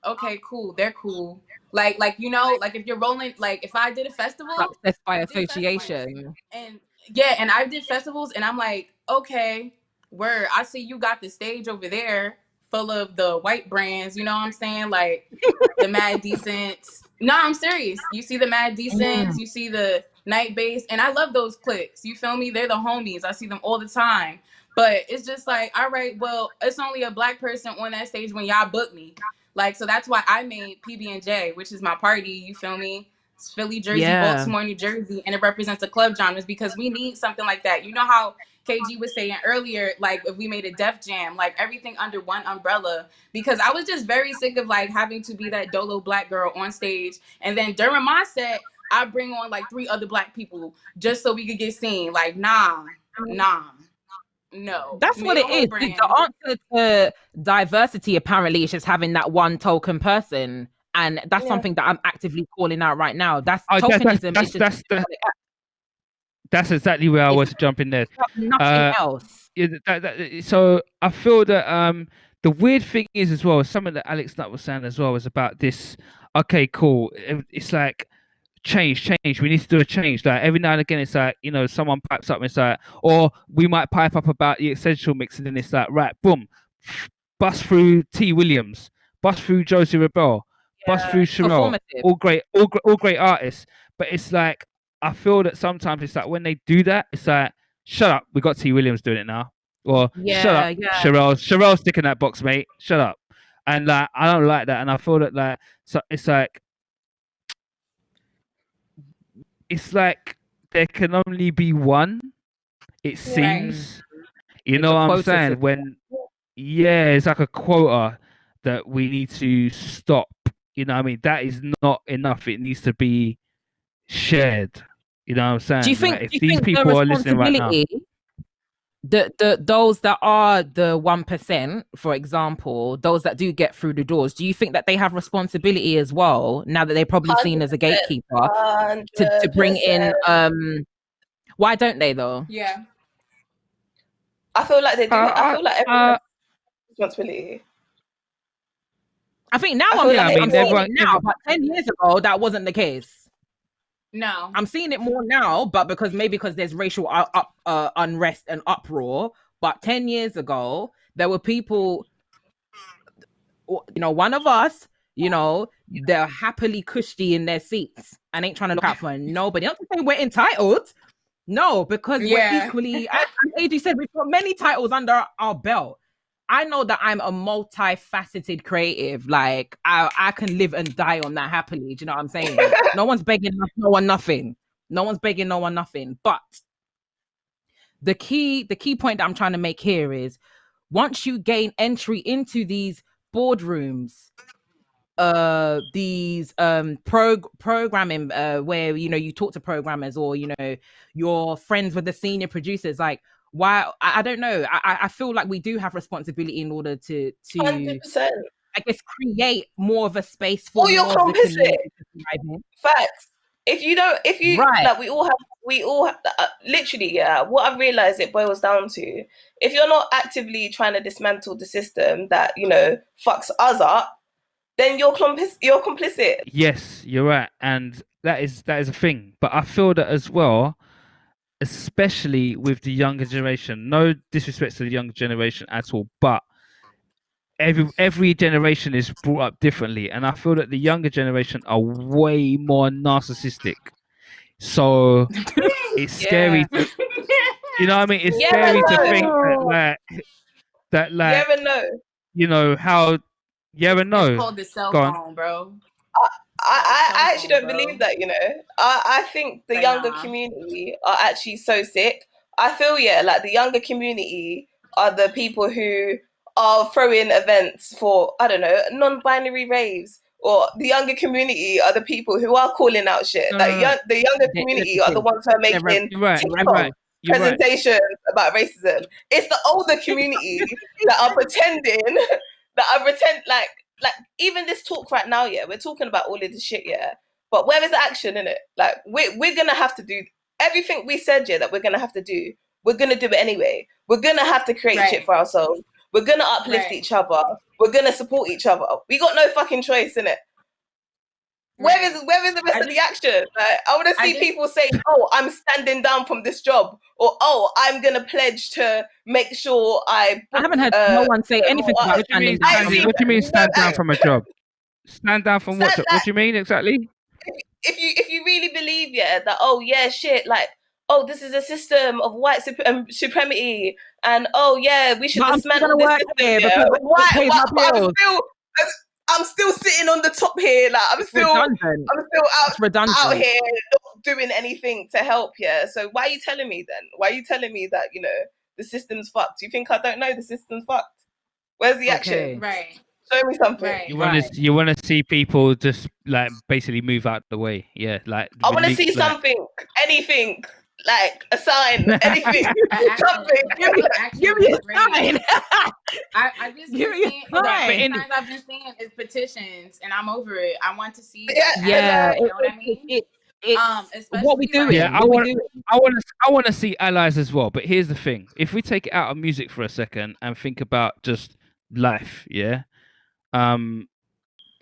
Okay, cool. They're cool. Like you know, like if you're rolling, like if I did a festival, Success by I did festivals, association. and yeah, and I did festivals, and I'm like, okay, word. I see you got the stage over there full of the white brands. You know what I'm saying? Like the Mad Decents. No, I'm serious. You see the Mad Decents. You see the Night Base, and I love those cliques. You feel me? They're the homies. I see them all the time. But it's just like, all right, well, it's only a Black person on that stage when y'all book me. Like, so that's why I made PB&J, which is my party. You feel me? It's Philly, Jersey, Yeah. Baltimore, New Jersey, and it represents the club genres because we need something like that. You know how KG was saying earlier, like if we made a Def Jam, like everything under one umbrella, because I was just very sick of like having to be that dolo Black girl on stage. And then during my set, I bring on like 3 other Black people just so we could get seen. Like, no. That's what it is. The answer to diversity apparently is just having that one token person. And that's something that I'm actively calling out right now. That's tokenism. That's exactly where I was jumping there. Nothing else. So I feel that the weird thing is as well, something that Alex Nutt was saying as well, was about this. Okay, cool. It's like change. We need to do a change. Like every now and again, it's like, you know, someone pipes up and it's like, or we might pipe up about the essential mix, and then it's like, right, boom, bust through T. Williams, bust through Josie Rebel, bust through Sherelle, all great artists. But it's like, I feel that sometimes it's like when they do that, it's like, shut up, we got T. Williams doing it now, or shut up, Sherelle's sticking that box, mate, shut up. And like, I don't like that, and I feel that like, so it's like there can only be one, it seems. You know what I'm saying? When it's like a quota that we need to stop. You know what I mean? That is not enough. It needs to be shared. You know what I'm saying? Do you think, like, if these people are listening right now, those that are the 1%, for example, those that do get through the doors, do you think that they have responsibility as well, now that they're probably seen as a gatekeeper, to bring in why don't they though? Yeah, I feel like they do. I feel like everyone has responsibility. I think now I'm seeing it now, but 10 years ago that wasn't the case. No, I'm seeing it more now, but because there's racial unrest and uproar. But 10 years ago, there were people, you know, one of us, you know, they're happily cushy in their seats and ain't trying to look out for nobody. Not to say we're entitled. No, because we're equally, as AJ said, we've got many titles under our belt. I know that I'm a multifaceted creative. Like I can live and die on that happily. Do you know what I'm saying? No one's begging no one nothing. No one's begging no one nothing. But the key point that I'm trying to make here is, once you gain entry into these boardrooms, these programming where, you know, you talk to programmers, or, you know, you're friends with the senior producers, like, why, I don't know, I feel like we do have responsibility in order to 100%. I guess create more of a space for your complicit. Facts. If you right. like, we all have literally, what I've realized it boils down to, if you're not actively trying to dismantle the system that, you know, fucks us up, then you're complicit. Yes, you're right, and that is a thing. But I feel that as well, especially with the younger generation. No disrespect to the younger generation at all, but every generation is brought up differently, and I feel that the younger generation are way more narcissistic. So it's scary. You know what I mean? It's scary to think that yeah and no. You know how? Yeah and no. It's called the cell phone, bro. I actually don't believe that, you know. I think the younger community are actually so sick. I feel, like the younger community are the people who are throwing events for, I don't know, non-binary raves. Or the younger community are the people who are calling out shit. The younger community are the ones who are making TikTok. Right. presentations about racism. It's the older community that are pretending like even this talk right now, yeah, we're talking about all of this shit, yeah. But where is the action in it? Like we're gonna have to do everything we said, yeah, that we're gonna have to do. We're gonna do it anyway. We're gonna have to create shit for ourselves. We're gonna uplift each other. We're gonna support each other. We got no fucking choice in it. Where is the rest of the action? Like, I want to see people say, "Oh, I'm standing down from this job," or "Oh, I'm gonna pledge to make sure I." I haven't heard no one say anything about standing down. What do you mean stand down from a job? Stand down from what? What do you mean exactly? If you really believe, yeah, that shit, like, oh, this is a system of white supremacy, and we should dismantle this system. Yeah. I'm still sitting on the top here, like I'm still out here not doing anything to help. Yeah, so why are you telling me then? Why are you telling me that the system's fucked? You think I don't know the system's fucked? Where's the action? Right. Show me something. Right. You want to see people just like basically move out the way. Yeah, like I want to see something, anything, like a sign, anything, something. Give me a sign. I just give me a sign. I've been seeing is petitions, and I'm over it. I want to see. Yeah, you know what I mean. Especially what we do. Yeah, I want to see allies as well. But here's the thing: if we take it out of music for a second and think about just life, yeah.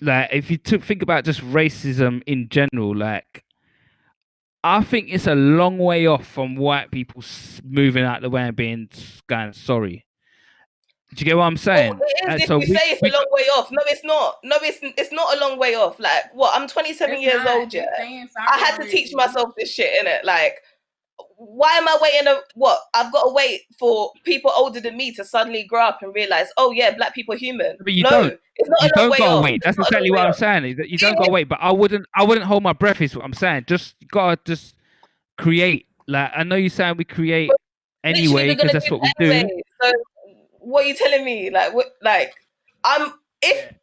Like if you think about just racism in general, like I think it's a long way off from white people moving out the way and going sorry. Do you get what I'm saying? Well, if you say it's a long way off, no, it's not. No, it's not a long way off. Like what? I'm 27 years old. Yeah, I had to teach myself this shit, innit? Like, why am I waiting? I've got to wait for people older than me to suddenly grow up and realize, oh yeah, black people are human. But you don't. It's not you a long way gotta off. wait. That's exactly what I'm saying. You don't gotta wait. But I wouldn't hold my breath. Is what I'm saying. Just gotta just create. Like I know you're saying we create anyway because that's what we do. So what are you telling me? Like what? Like if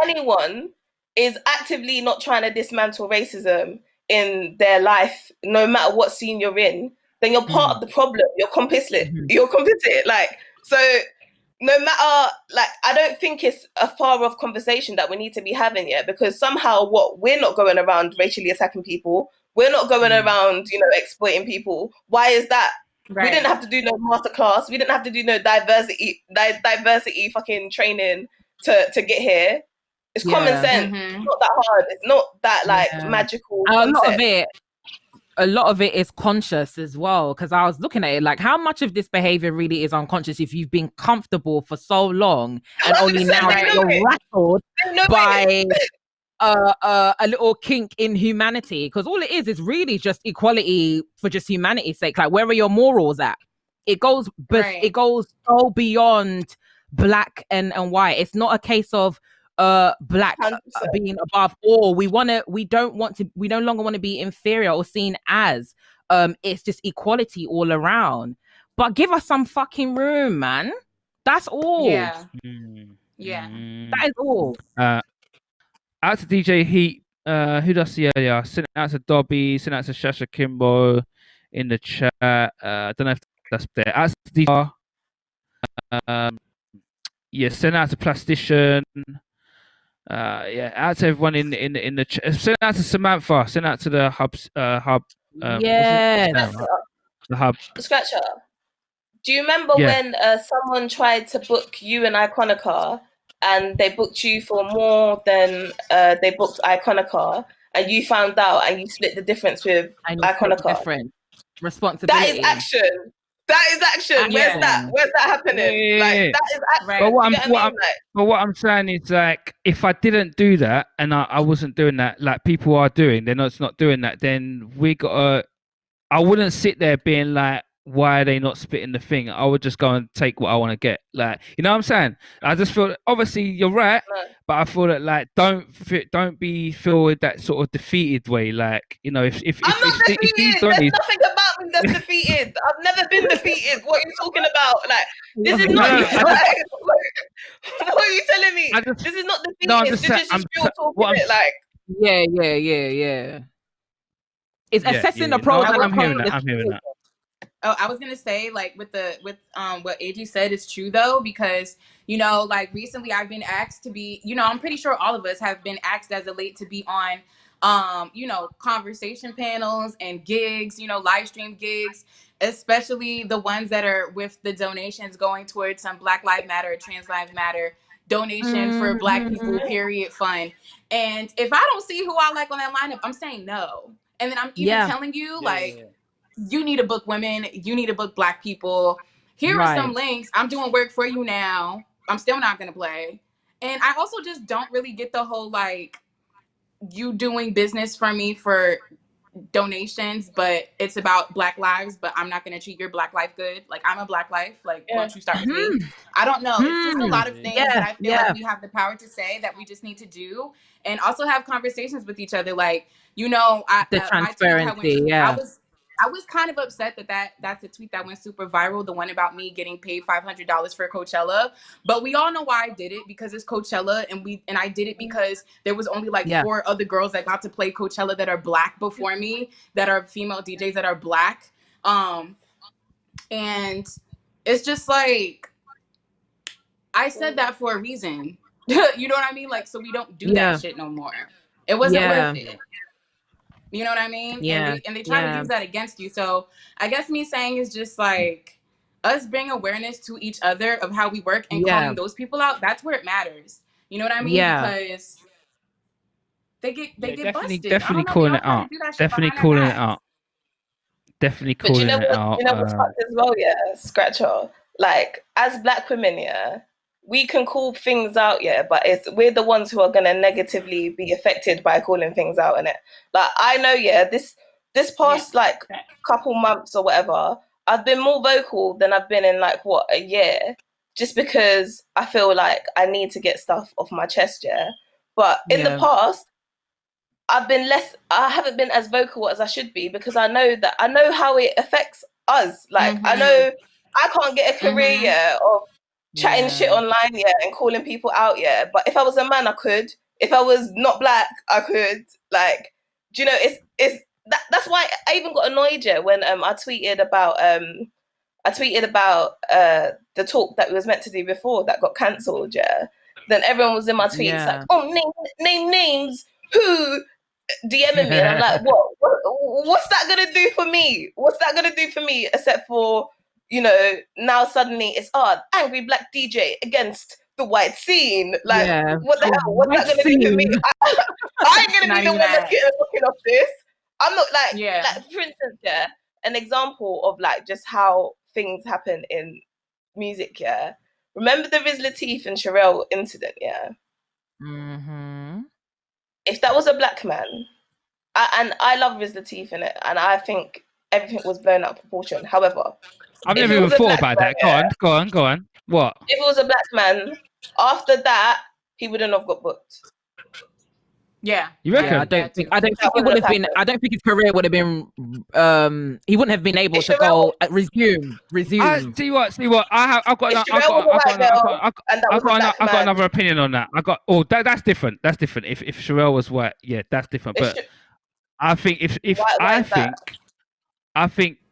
anyone is actively not trying to dismantle racism in their life, no matter what scene you're in, then you're part of the problem. You're complicit. You're complicit. Like, so no matter, like, I don't think it's a far off conversation that we need to be having yet, because somehow we're not going around racially attacking people. We're not going around, exploiting people. Why is that? Right. We didn't have to do no masterclass. We didn't have to do no diversity fucking training to get here. It's common sense. It's not that hard. It's not that magical. A lot of it is conscious as well. Because I was looking at it like, how much of this behavior really is unconscious if you've been comfortable for so long and only now you're rattled by a little kink in humanity? Because all it is really just equality for just humanity's sake. Like, where are your morals at? It goes, it goes so beyond black and white. It's not a case of black being above all. We no longer want to be inferior or seen as. It's just equality all around. But give us some fucking room, man. That's all. Yeah. That is all. Out to DJ Heat. Who does the earlier? Send out to Dobby. Send out to Shasha Kimbo in the chat. I don't know if that's there. Out to DJ. Send out to Plastician. Out to everyone in the chat. Send out to Samantha. Send out to the hub. The hub. Scratcher. Do you remember when someone tried to book you and Iconica, and they booked you for more than they booked Iconica, and you found out and you split the difference with Iconica? Responsibility. That is action. Where's that? Where's that happening? Like, that is action. Right. But what I'm saying is, like, if I didn't do that and I wasn't doing that, like people are doing, they're not doing that, then I wouldn't sit there being like, why are they not splitting the thing? I would just go and take what I want to get. Like, you know what I'm saying? I just feel, obviously you're right, but I feel that, like, don't feel that sort of defeated way. Like, if I'm not defeated. There's nothing about me that's defeated. I've never been defeated. What are you talking about? Like, this is not. What are you telling me? This is not defeated. No, this is just real talking. Yeah. It's assessing the pros and the cons. I'm hearing that. Oh, I was gonna say, like, with what AG said is true though, because like recently I've been asked to be, I'm pretty sure all of us have been asked as of late to be on conversation panels and gigs, live stream gigs, especially the ones that are with the donations going towards some Black Lives Matter, Trans Lives Matter donation for Black people, period fund. And if I don't see who I like on that lineup, I'm saying no. And then I'm even telling you, like, you need to book women, you need to book Black people. Here are some links. I'm doing work for you now. I'm still not going to play. And I also just don't really get the whole, like, you doing business for me for donations, but it's about Black lives, but I'm not going to treat your Black life good. Like, I'm a Black life. Like, won't you start with me? I don't know. It's just a lot of things that I feel like we have the power to say that we just need to do, and also have conversations with each other. Like, the my tweet that transparency. I was kind of upset that's a tweet that went super viral, the one about me getting paid $500 for Coachella. But we all know why I did it, because it's Coachella, and I did it because there was only like 4 other girls that got to play Coachella that are Black before me, that are female DJs that are Black. And it's just like, I said that for a reason. You know what I mean? Like, so we don't do that shit no more. It wasn't worth it. You know what I mean? Yeah. And they try to use that against you. So I guess me saying is just like, us bring awareness to each other of how we work and calling those people out. That's where it matters. You know what I mean? Because they get busted. Definitely calling it out. Definitely calling it out. Definitely calling it out. You know what's fucked as well, Scratcher? Like, as Black women, we can call things out, but we're the ones who are gonna negatively be affected by calling things out, innit? Like, I know, this past like couple months or whatever, I've been more vocal than I've been in like a year, just because I feel like I need to get stuff off my chest, But in the past, I haven't been as vocal as I should be, because I know how it affects us. Like, I know I can't get a career of chatting shit online and calling people out, but if I was a man, I could. If I was not Black, I could. Like, do you know, that's why I even got annoyed when I tweeted about the talk that we was meant to do before that got cancelled, then everyone was in my tweets like, oh, name names who DMing me, and I'm like, what's that gonna do for me? What's that gonna do for me, except for, now suddenly it's angry Black DJ against the white scene. Like, what the hell? What's that gonna do for me? I ain't gonna be the one that's looking off this. I'm not like, for instance, an example of like just how things happen in music. Remember the Riz Latif and Sherelle incident? If that was a Black man, and I love Riz Latif in it, and I think everything was blown out of proportion. However, I've never even thought about that. Go on. What? If it was a Black man, after that, he wouldn't have got booked. Yeah. You reckon? I don't think it would have been. I don't think his career would have been. He wouldn't have been able to go resume. See what? I've got another opinion on that. That's different. That's different. If Sherelle was white, that's different. But I think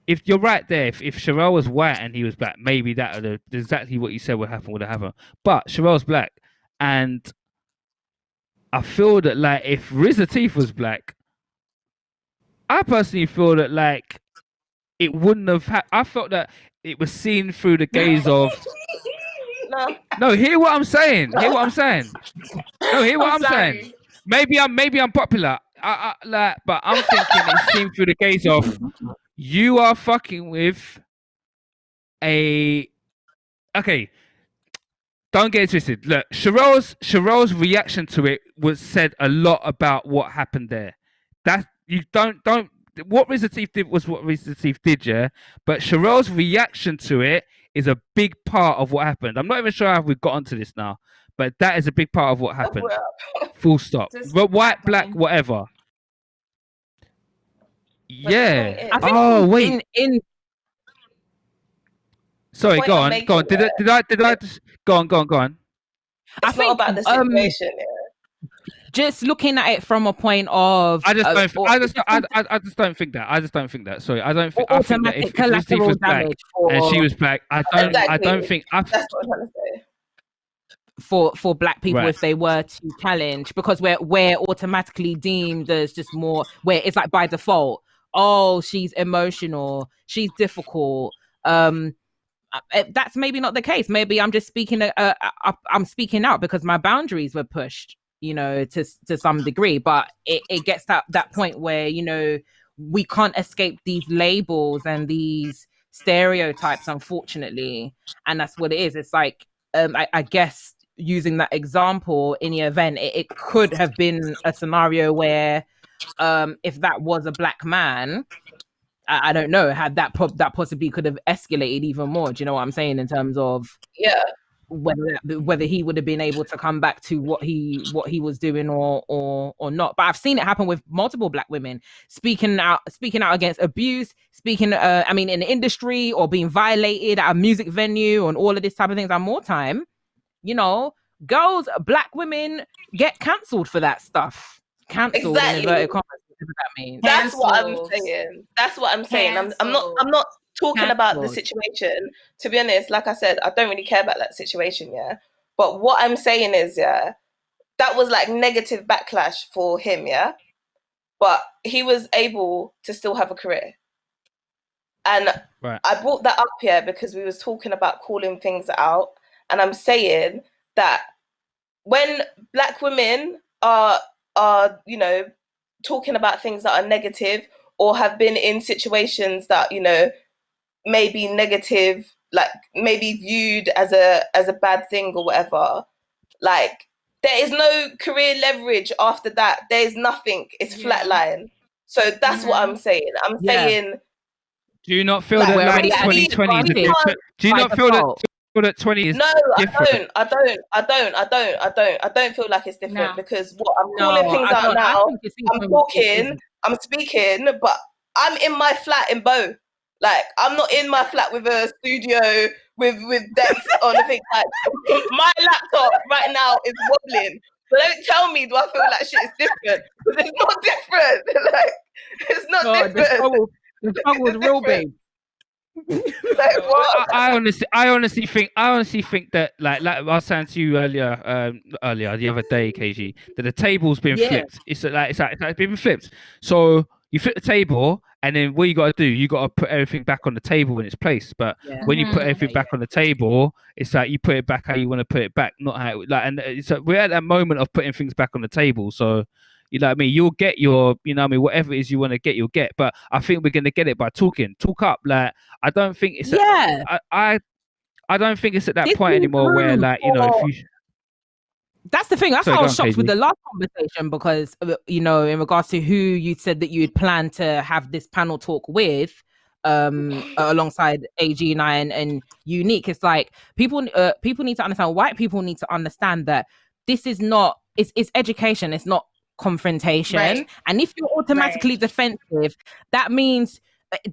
if you're right there, if Sherelle was white and he was Black, maybe that would have exactly what you said would have happened. But Sherelle's Black, and I feel that like if Riz Latif was Black, I personally feel that like it wouldn't have. I felt that it was seen through the gaze of. No, hear what I'm saying. No, hear what I'm saying. Maybe I'm popular. But I'm thinking it's seen through the gaze of you are fucking with a. Okay. Don't get it twisted. Look, Sherelle's reaction to it said a lot about what happened there. That you don't what Riz Latif did was what Riz Latif did, yeah. But Sherelle's reaction to it is a big part of what happened. I'm not even sure how we've got onto this now, but that is a big part of what happened. Full stop. But white, Black, whatever. Yeah. Oh wait. Sorry, go on. Did I just go on? It's not about the situation. just looking at it from a point of I just don't think that. I just don't think that. Sorry, I don't think. I think that automatic if Miss Thief collateral was black damage and she for was black, I don't Exactly. think. That's what I'm trying to say. for black people Right. if they were to challenge, because we're automatically deemed as just more, where it's like by default, oh, she's emotional, she's difficult. That's maybe not the case. Maybe I'm just speaking I'm speaking out because my boundaries were pushed, you know, to some degree. But it gets that point where, you know, we can't escape these labels and these stereotypes, unfortunately. And that's what it is. It's like, I guess using that example in the event, it could have been a scenario where if that was a black man, I don't know, had that possibly could have escalated even more. Do you know what I'm saying? In terms of whether he would have been able to come back to what he was doing or not. But I've seen it happen with multiple black women speaking out against abuse, I mean, in the industry, or being violated at a music venue and all of this type of things. And more time, you know, black women get cancelled for that stuff. Cancelled in inverted commas. That means. That's what I'm saying. That's what I'm saying. I'm not talking about the situation. To be honest, like I said, I don't really care about that situation, yeah. But what I'm saying is, yeah, that was like negative backlash for him, yeah. But he was able to still have a career. And I brought that up here because we was talking about calling things out. And I'm saying that when black women are, you know, talking about things that are negative or have been in situations that, you know, may be negative, like maybe viewed as a bad thing or whatever, like there is no career leverage after that. There's nothing. It's flatline. So that's what I'm saying. I'm saying, do you not feel that like 2020 is a different? Do you not feel that 20 is different? I don't feel like it's different because what I'm calling things out now, I'm talking, I'm speaking, but I'm in my flat in Bow. Like, I'm not in my flat with a studio with decks on the thing. Like, my laptop right now is wobbling. So don't tell me, do I feel like shit is different? Because it's not different. Like, it's not different. The struggle is real big. Like, what? I honestly think that like I was saying to you earlier the other day, KG, that the table's been flipped. It's been flipped. So you flip the table, and then what you got to do, you got to put everything back on the table in its place. But when you put everything back on the table, it's like you put it back how you want to put it back, not how like. And so we're at that moment of putting things back on the table. So you know what I mean? You'll get your, you know what I mean, whatever it is you want to get, you'll get. But I think we're gonna get it by talk up. Like, I don't think it's I don't think it's at that point anymore where, like, you know, if you. That's the thing. That's why I was shocked with the last conversation, because, you know, in regards to who you said that you had planned to have this panel talk with, alongside AG and I and Unique. It's like people need to understand. White people need to understand that this is not. It's education. It's not confrontation. Right. And if you're automatically defensive, that means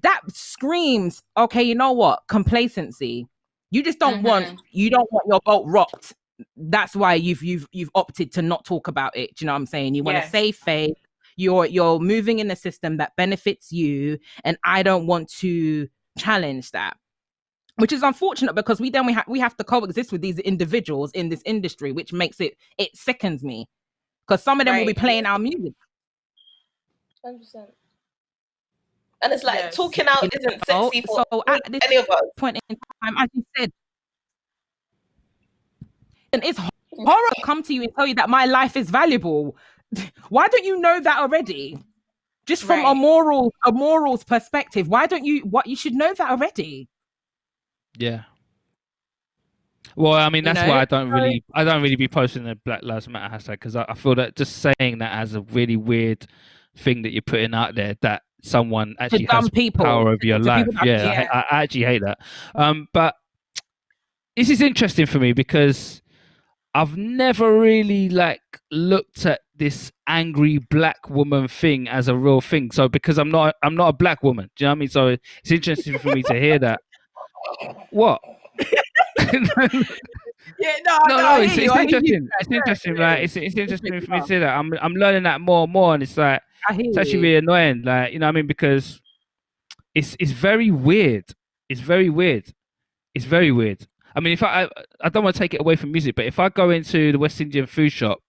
that screams, okay, you know what? Complacency. You just don't want your boat rocked. That's why you've opted to not talk about it. Do you know what I'm saying? You want to save face. You're moving in a system that benefits you, and I don't want to challenge that. Which is unfortunate, because we have to coexist with these individuals in this industry, which makes it sickens me. Because some of them will be playing our music. 100%. And it's like talking out isn't sexy for any of us. Point in time, as you said, and it's horror to come to you and tell you that my life is valuable. Why don't you know that already? Just from a morals perspective, why don't you? You should know that already. Yeah. Well, I mean, that's why I don't really be posting the Black Lives Matter hashtag, because I feel that just saying that as a really weird thing that you're putting out there, that someone actually has power over your life. I actually hate that. But this is interesting for me because I've never really like looked at this angry black woman thing as a real thing. So because I'm not a black woman, do you know what I mean? So it's interesting for me to hear that. What? Yeah, No, I it's hear you. I hear you. interesting. It's interesting. Like it's interesting for me to say that. I'm learning that more and more, and it's like I hear it's actually you. really annoying. Like, you know what I mean? Because it's very weird. It's very weird. It's very weird. I mean, if I don't want to take it away from music, but if I go into the West Indian food shop,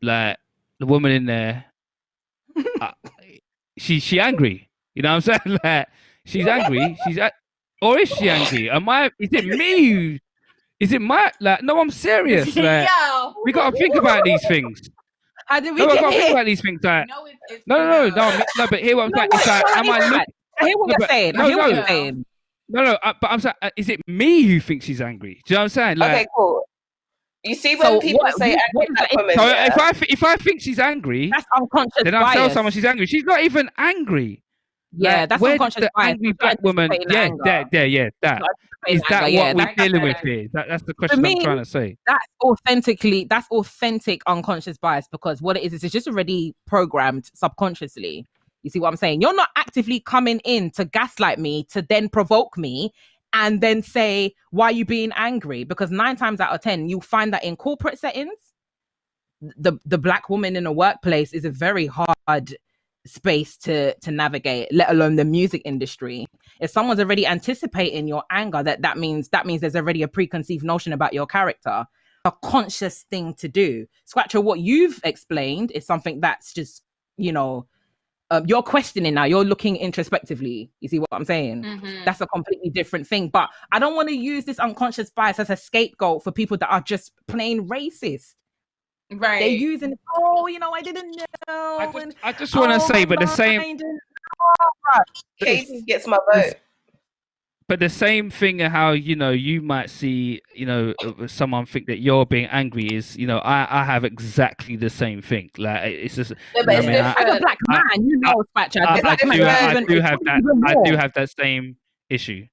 like the woman in there, uh, she angry. You know what I'm saying? Like she's angry. Or is she angry? Is it me? Is it my like? No, I'm serious. Like Yo. we gotta think about these things. How did we No, I get gotta think here? about these things. Like No, it's no. But hear what I'm saying. It's like, am I look? I hear what No, you're but saying. I no, hear what no, you're saying. no. But I'm saying, is it me who thinks she's angry? Do you know what I'm saying? Like, Okay, cool. You see when So people what? say What angry does black that? women, so yeah? if I think she's angry, That's unconscious then I'll tell bias. someone she's angry. She's not even angry. Yeah, Like, that's where did unconscious the bias. angry It's not black woman? anticipating Yeah, anger. yeah, that. Not Is anticipating that anger. what Yeah, we're that's dealing with that. here? That's the for question I'm me. trying to say. That's authentic unconscious bias, because what it is it's just already programmed subconsciously. You see what I'm saying? You're not actively coming in to gaslight me to then provoke me and then say, why are you being angry? Because 9 times out of 10 you'll find that in corporate settings, the black woman in a workplace is a very hard space to navigate, let alone the music industry. If someone's already anticipating your anger, that means there's already a preconceived notion about your character. A conscious thing to do. Scratcher, what you've explained is something that's just, you're questioning now. You're looking introspectively. You see what I'm saying? Mm-hmm. That's a completely different thing. But I don't want to use this unconscious bias as a scapegoat for people that are just plain racist. Right. They're using, I didn't know. I just want to say, but the same. Katie gets my vote. But the same thing, how you might see, someone think that you're being angry is, I have exactly the same thing. Like it's just, Yeah, but it's different. As a black man, Spatcher. I do have that same issue.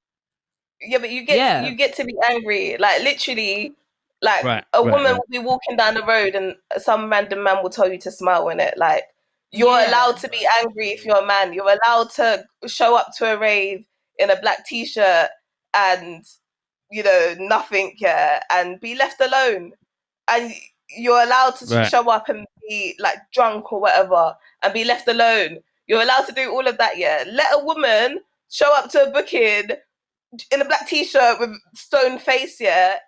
Yeah, but you get to be angry. Like literally, like a woman will be walking down the road and some random man will tell you to smile in it. Like you're allowed to be angry if you're a man. You're allowed to show up to a rave in a black t-shirt and nothing, and be left alone. And you're allowed to show up and be like drunk or whatever and be left alone. You're allowed to do all of that, Let a woman show up to a booking in a black t-shirt with stone face,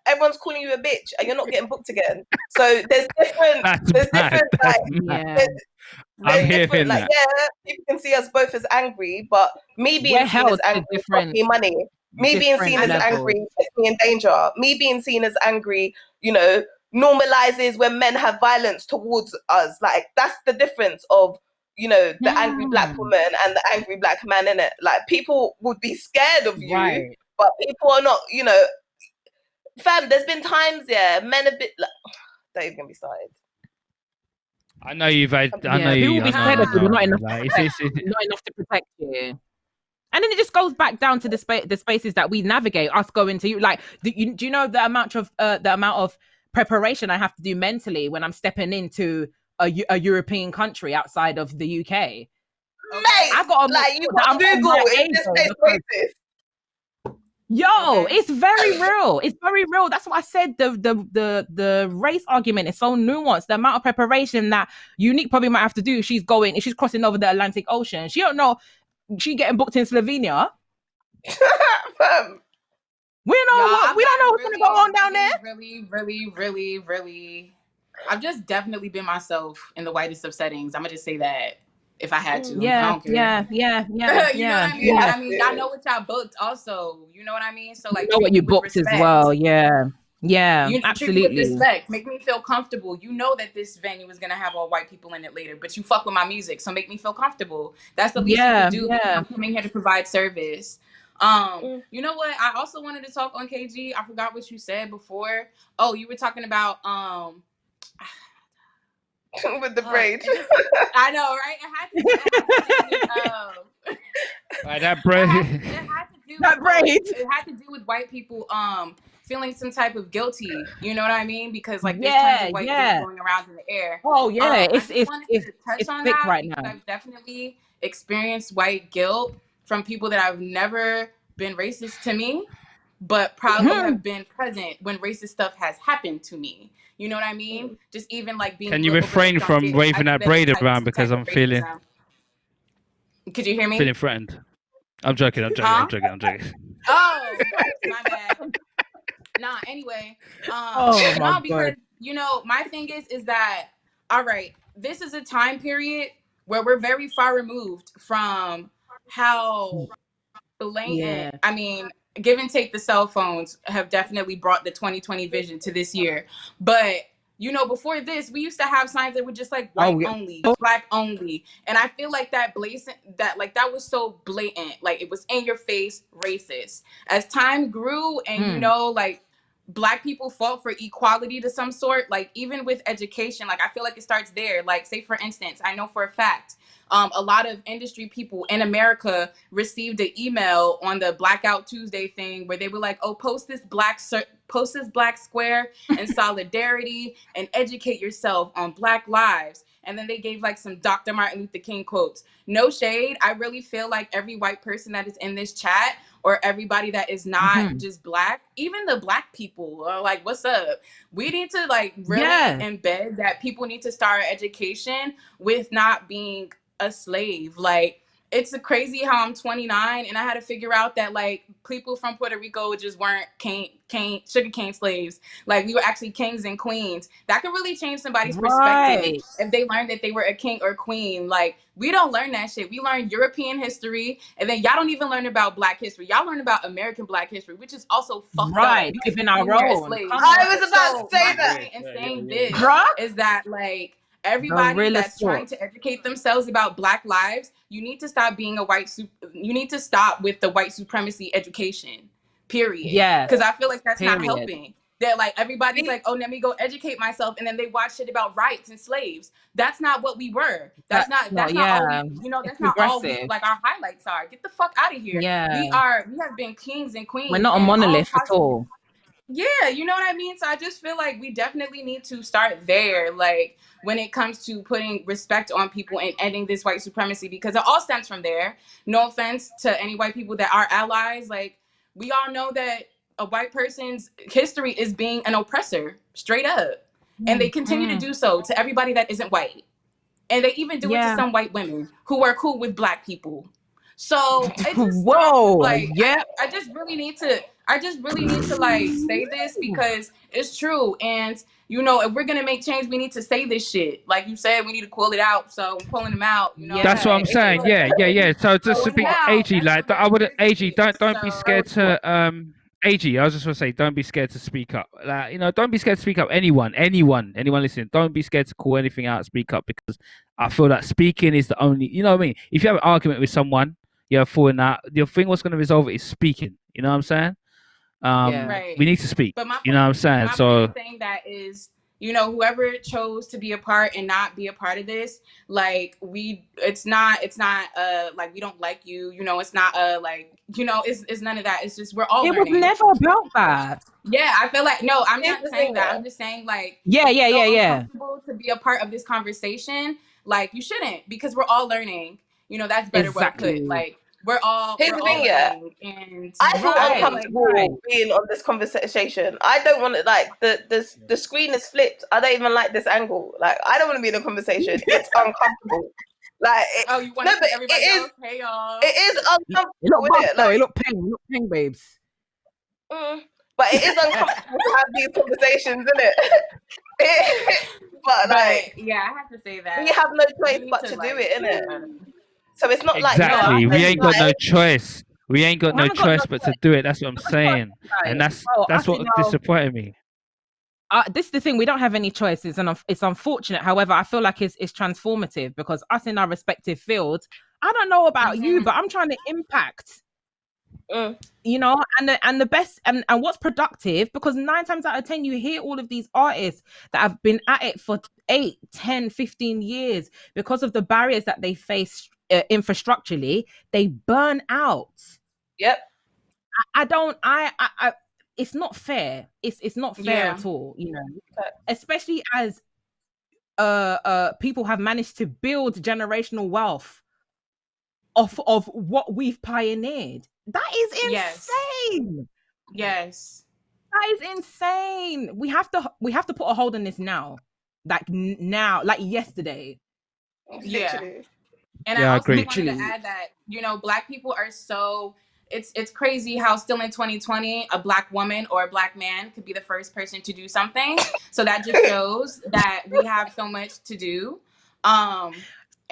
everyone's calling you a bitch and you're not getting booked again. So there's different I'm hearing that. People can see us both as angry, but me being seen as angry costs me money. Me being seen as angry puts me in danger. Me being seen as angry, normalizes when men have violence towards us. Like that's the difference of the angry black woman and the angry black man, in it. Like people would be scared of you, but people are not. Fam, there's been times, men have been like, don't even get me started. I know you've had. I know people you. Will be scared of you, not enough. Like, not enough to protect you. And then it just goes back down to the spaces that we navigate. Us going to like, do you know the amount of preparation I have to do mentally when I'm stepping into a European country outside of the UK? Mate, I got you got Google in this place. Yo, it's very real. It's very real. That's why I said the race argument is so nuanced. The amount of preparation that Unique probably might have to do if she's crossing over the Atlantic Ocean. She don't know. She getting booked in Slovenia. We don't know what's gonna go on down there. Really. I've just definitely been myself in the whitest of settings. I'm gonna just say that if I had to. Yeah. You know what I mean? Yeah. I mean, I know what y'all booked also. You know what I mean? So like, you know what you booked as well. Yeah. Absolutely. Treat me with respect. Make me feel comfortable. You know that this venue is gonna have all white people in it later, but you fuck with my music, so make me feel comfortable. That's the least you can do. Yeah. I'm coming here to provide service. You know what? I also wanted to talk on KG. I forgot what you said before. Oh, you were talking about with the braid. I know, right? It had to do with that braid. It had to do with white people feeling some type of guilty. You know what I mean? Because like there's tons of white people going around in the air. Oh yeah, it's touch on thick that right now. I've definitely experienced white guilt from people that I've never been racist to me. but probably have been present when racist stuff has happened to me. You know what I mean? Just even like being Can you refrain overlooked on from dates. I waving think that that it's braid type, around some because type of I'm feeling racism. Could you hear feeling me? threatened? I'm joking. Huh? I'm joking. Oh, my bad. Nah, anyway. Oh my No, because God. my thing is that, all right, this is a time period where we're very far removed from how blatant. Yeah. I mean, give and take, the cell phones have definitely brought the 2020 vision to this year. But before this, we used to have signs that were just like white Oh yeah. only, black only, and I feel like that that was so blatant, like it was in your face, racist. As time grew, and like black people fought for equality to some sort, like even with education, like I feel like it starts there. Like, say for instance, I know for a fact a lot of industry people in America received an email on the Blackout Tuesday thing where they were like, "Oh, post this black square in solidarity and educate yourself on Black lives." And then they gave like some Dr. Martin Luther King quotes. No shade. I really feel like every white person that is in this chat, or everybody that is not just black, even the black people are like, "What's up?" We need to like really embed that people need to start education with not being a slave. Like, it's crazy how I'm 29 and I had to figure out that like people from Puerto Rico just weren't sugarcane slaves. Like, we were actually kings and queens. That could really change somebody's perspective if they learned that they were a king or queen. Like, we don't learn that shit. We learn European history, and then y'all don't even learn about Black history. Y'all learn about American Black history, which is also fucked up. Living our own. I was about to say that. My point in saying this is that like everybody that's trying to educate themselves about Black lives, you need to stop being you need to stop with the white supremacy education, period. Yeah. Because I feel like that's not helping. That like everybody's like, "Oh, let me go educate myself," and then they watch shit about rights and slaves. That's not what we were. That's not all we, that's not all we, like our highlights are. Get the fuck out of here. We have been kings and queens. We're not a monolith at all. Yeah, you know what I mean? So I just feel like we definitely need to start there, like when it comes to putting respect on people and ending this white supremacy, because it all stems from there. No offense to any white people that are allies. Like, we all know that a white person's history is being an oppressor, straight up. And they continue to do so to everybody that isn't white. And they even do it to some white women who are cool with Black people. So it just I just really need to like say this because it's true. And if we're gonna make change, we need to say this shit. Like you said, we need to call it out. So I'm calling them out. That's what I'm saying. Yeah. So just to be AG, like I would AG, don't be scared to AG, I was just gonna say, don't be scared to speak up. Like, don't be scared to speak up. Anyone listening, don't be scared to call anything out, speak up, because I feel that speaking is the only, you know what I mean? If you have an argument with someone, you're falling out, the thing what's gonna resolve it is speaking. You know what I'm saying? Right. We need to speak. But you know what I'm saying? So saying that is, whoever chose to be a part and not be a part of this, like it's not like we don't like you, it's not like, it's none of that. It's just we're all learning. It was never about that. Yeah, I feel like I'm not saying that. I'm just saying like uncomfortable to be a part of this conversation. Like, you shouldn't, because we're all learning. That's better what put. Like, we're all learning, and I feel uncomfortable being on this conversation. I don't want to, like, the screen is flipped. I don't even like this angle. Like, I don't want to be in a conversation. It's uncomfortable. Like, you want to see everybody else? Hey, y'all. It is uncomfortable. It look ping, babes. But it is uncomfortable to have these conversations, isn't it? But like, yeah, I have to say that we have no choice but to do it, innit? So it's not exactly. like we ain't got no choice. We ain't got no choice but to do it. That's what I'm saying, and that's what disappointed me. This is the thing. We don't have any choices, and it's unfortunate. However, I feel like it's transformative, because us in our respective fields. I don't know about you, but I'm trying to impact. And the best and what's productive, because 9 times out of 10 you hear all of these artists that have been at it for 8, 10, 15 years, because of the barriers that they face infrastructurally, they burn out. I it's not fair. It's not fair at all, especially as people have managed to build generational wealth of what we've pioneered. That is insane. Yes. That is insane. We have to put a hold on this now. Like now, like yesterday. Literally. And I Yeah, I also agree. wanted to Literally. add that, you know, Black people are so, it's crazy how still in 2020 a Black woman or a Black man could be the first person to do something. So that just shows that we have so much to do. And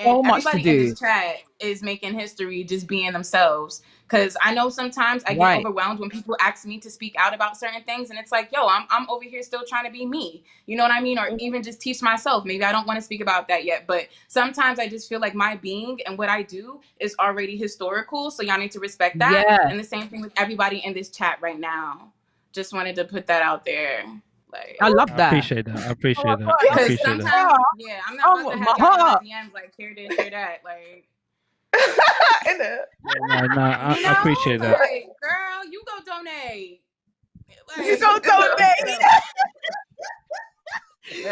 So much to everybody in do. this chat is making history just being themselves. Because I know sometimes I get Right. overwhelmed when people ask me to speak out about certain things, and it's like, yo, I'm over here still trying to be me. You know what I mean? Or even just teach myself. Maybe I don't want to speak about that yet, but sometimes I just feel like my being and what I do is already historical. So y'all need to respect that. Yeah. And the same thing with everybody in this chat right now. Just wanted to put that out there. Like, I love I that. appreciate that. I appreciate that. I because appreciate that. sometimes, yeah, I'm not about to my have y'all in heart. my DMs like share this, share that. Like, Innit? No, I you know, appreciate that. like, girl, you go donate. Like, You go donate.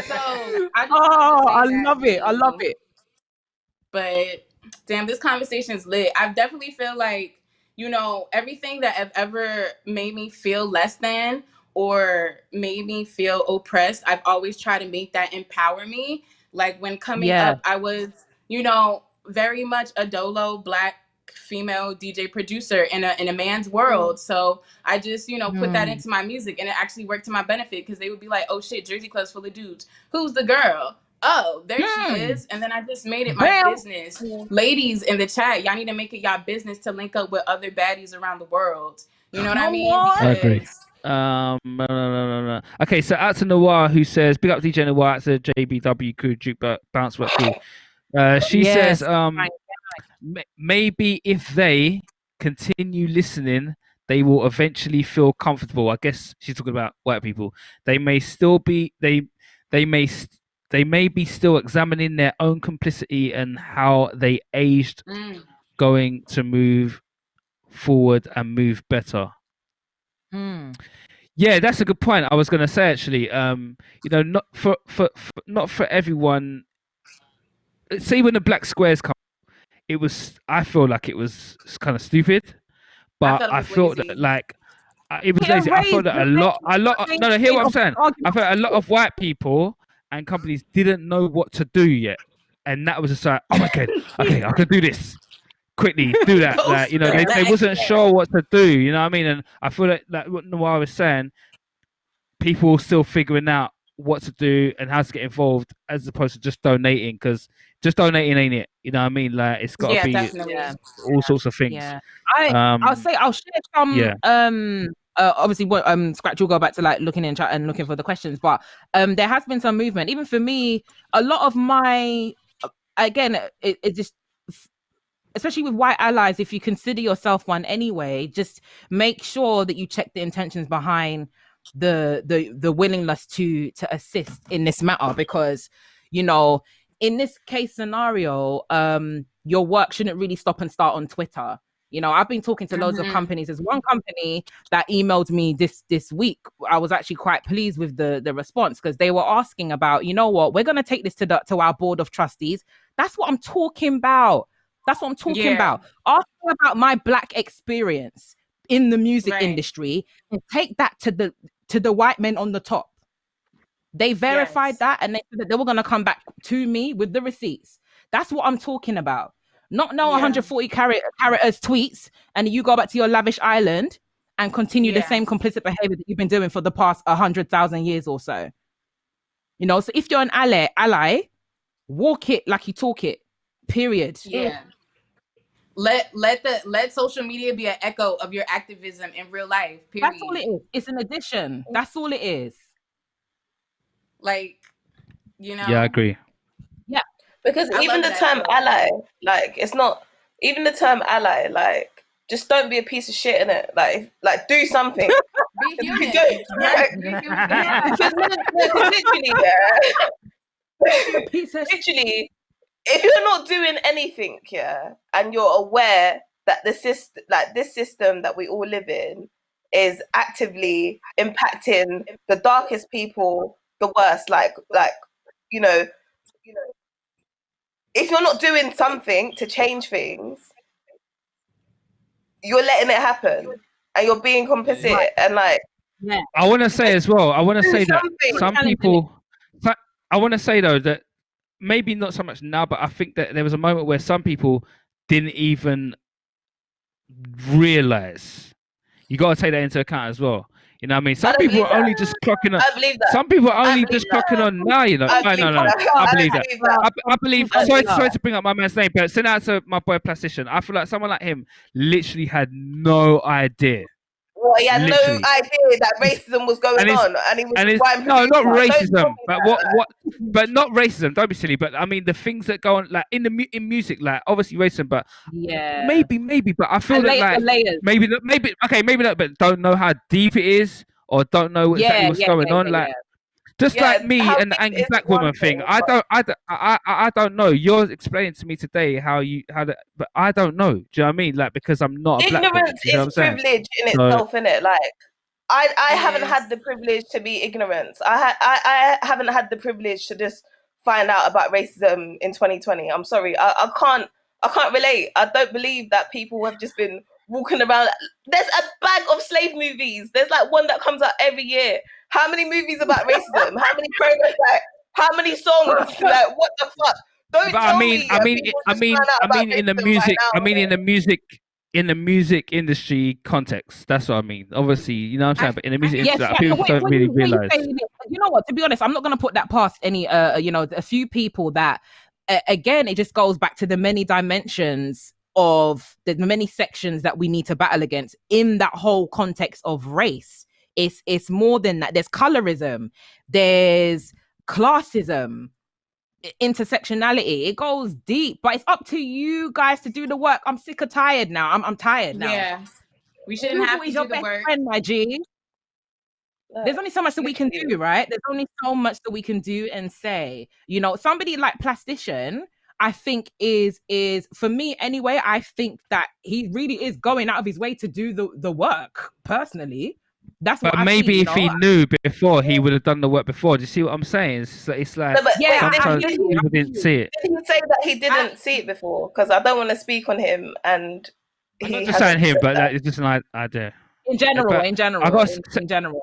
So I just I wanted to say that, love it. I love too. it. But damn, this conversation is lit. I definitely feel like, you know, everything that have ever made me feel less than or made me feel oppressed, I've always tried to make that empower me. Like when coming Yeah. up, I was, you know, very much a dolo Black female DJ producer in a man's world. So I just, you know, put that into my music, and it actually worked to my benefit because they would be like, oh shit, Jersey Club's full of dudes. Who's the girl? Oh, there she is. And then I just made it my Bam. business. Ladies in the chat, y'all need to make it y'all business to link up with other baddies around the world. You know what I Come mean? on. I agree. Because No. Okay, so out to Noir, who says, "Big up DJ Noir, it's a JBW crew, Juke Bounce Work crew." She Yes. says, maybe if they continue listening, they will eventually feel comfortable. I guess she's talking about white people. They may still be they may s- they may be still examining their own complicity and how they aged, going to move forward and move better. Yeah, that's a good point. I was going to say actually, you know, not not for everyone. See, when the black squares come, it was. I feel like it was kind of stupid, I but thought it I was felt lazy. that like it was It lazy. I felt erased that the a lot. main No, hear point what I'm of the saying. I argument. felt a lot of white people and companies didn't know what to do yet, and that was just like, oh my god, okay, I can do this quickly, do that. Go Like, you know, straight. they wasn't sure what to do. You know what I mean? And I feel like what Noir was saying, people are still figuring out what to do and how to get involved as opposed to just donating, because just donating ain't it. You know what I mean? Like, it's got to Yeah, be definitely. Yeah. all sorts of things. Yeah. Um, I'll share some yeah. obviously what Scratch will go back to like looking in chat and looking for the questions, but there has been some movement. Even for me, a lot of my again, it just, especially with white allies, if you consider yourself one anyway, just make sure that you check the intentions behind the willingness to assist in this matter, because, you know, in this case scenario, your work shouldn't really stop and start on Twitter. You know, I've been talking to loads of companies. There's one company that emailed me this week. I was actually quite pleased with the response, because they were asking about, you know what, we're going to take this to our board of trustees. That's what I'm talking about. That's what I'm talking about. Asking about my Black experience in the music industry, and take that to the white men on the top. They verified that, and they said that they were going to come back to me with the receipts. That's what I'm talking about. Not 140 characters tweets, and you go back to your lavish island and continue the same complicit behavior that you've been doing for the past 100,000 years or so. You know, so if you're an ally, walk it like you talk it. Period. Yeah. Let social media be an echo of your activism in real life. Period. That's all it is. It's an addition. That's all it is. Like, you know. Yeah, I agree. Yeah. Because even the term ally, like, it's not even the term ally, like, just don't be a piece of shit in it. Like do something. Be human. Because literally, literally, if you're not doing anything, and you're aware that this system that we all live in is actively impacting the darkest people the worst, like you know, if you're not doing something to change things, you're letting it happen. and you're being complicit and like. Yeah. I want to say as well. I want to say that something. some people. I want to say though that maybe not so much now, but I think that there was a moment where some people didn't even realize. You got to take that into account as well. You know what I mean? Some people are only just clocking on. I believe that. Some people are only just clocking on now, you know. No. I believe that. I believe. Sorry to bring up my man's name, but send out to my boy Plastician. I feel like someone like him literally had no idea. Well, he had literally no idea that racism was going on, and he was no, not racism, but what? But not racism. Don't be silly. But I mean, the things that go on, like in music, like obviously racism, but yeah, maybe. But I feel that like maybe not. But don't know how deep it is, or don't know exactly what's going on. Like just like me and the angry black woman thing. I don't know. You're explaining to me today but I don't know. Do you know what I mean? Like because I'm not a black woman. Ignorance is privilege in itself, isn't it? Like I haven't had the privilege to be ignorant. I haven't had the privilege to just find out about racism in 2020. I'm sorry. I can't relate. I don't believe that people have just been walking around. There's a bag of slave movies. There's like one that comes out every year. How many movies about racism? How many programs? Like how many songs? Like what the fuck? Don't tell me. In the music industry context, that's what I mean. Obviously, you know what I'm saying. But in the music industry, people don't really realize. You know what? To be honest, I'm not going to put that past any. A few people that. Again, it just goes back to the many dimensions of the many sections that we need to battle against in that whole context of race. It's more than that. There's colorism, there's classism, intersectionality. It goes deep, but it's up to you guys to do the work. I'm sick or tired now. I'm tired now. Yeah, we shouldn't have to do the work. Friend, my G. There's only so much that we can do, right? There's only so much that we can do and say. You know, somebody like Plastician, I think is for me anyway. I think that he really is going out of his way to do the work. Personally, that's what. But maybe if he knew before, he would have done the work before. Do you see what I'm saying? It's like sometimes people didn't see it. Did he say that he didn't see it before? Because I don't want to speak on him, and I'm not just saying him, but it's just an idea. In general.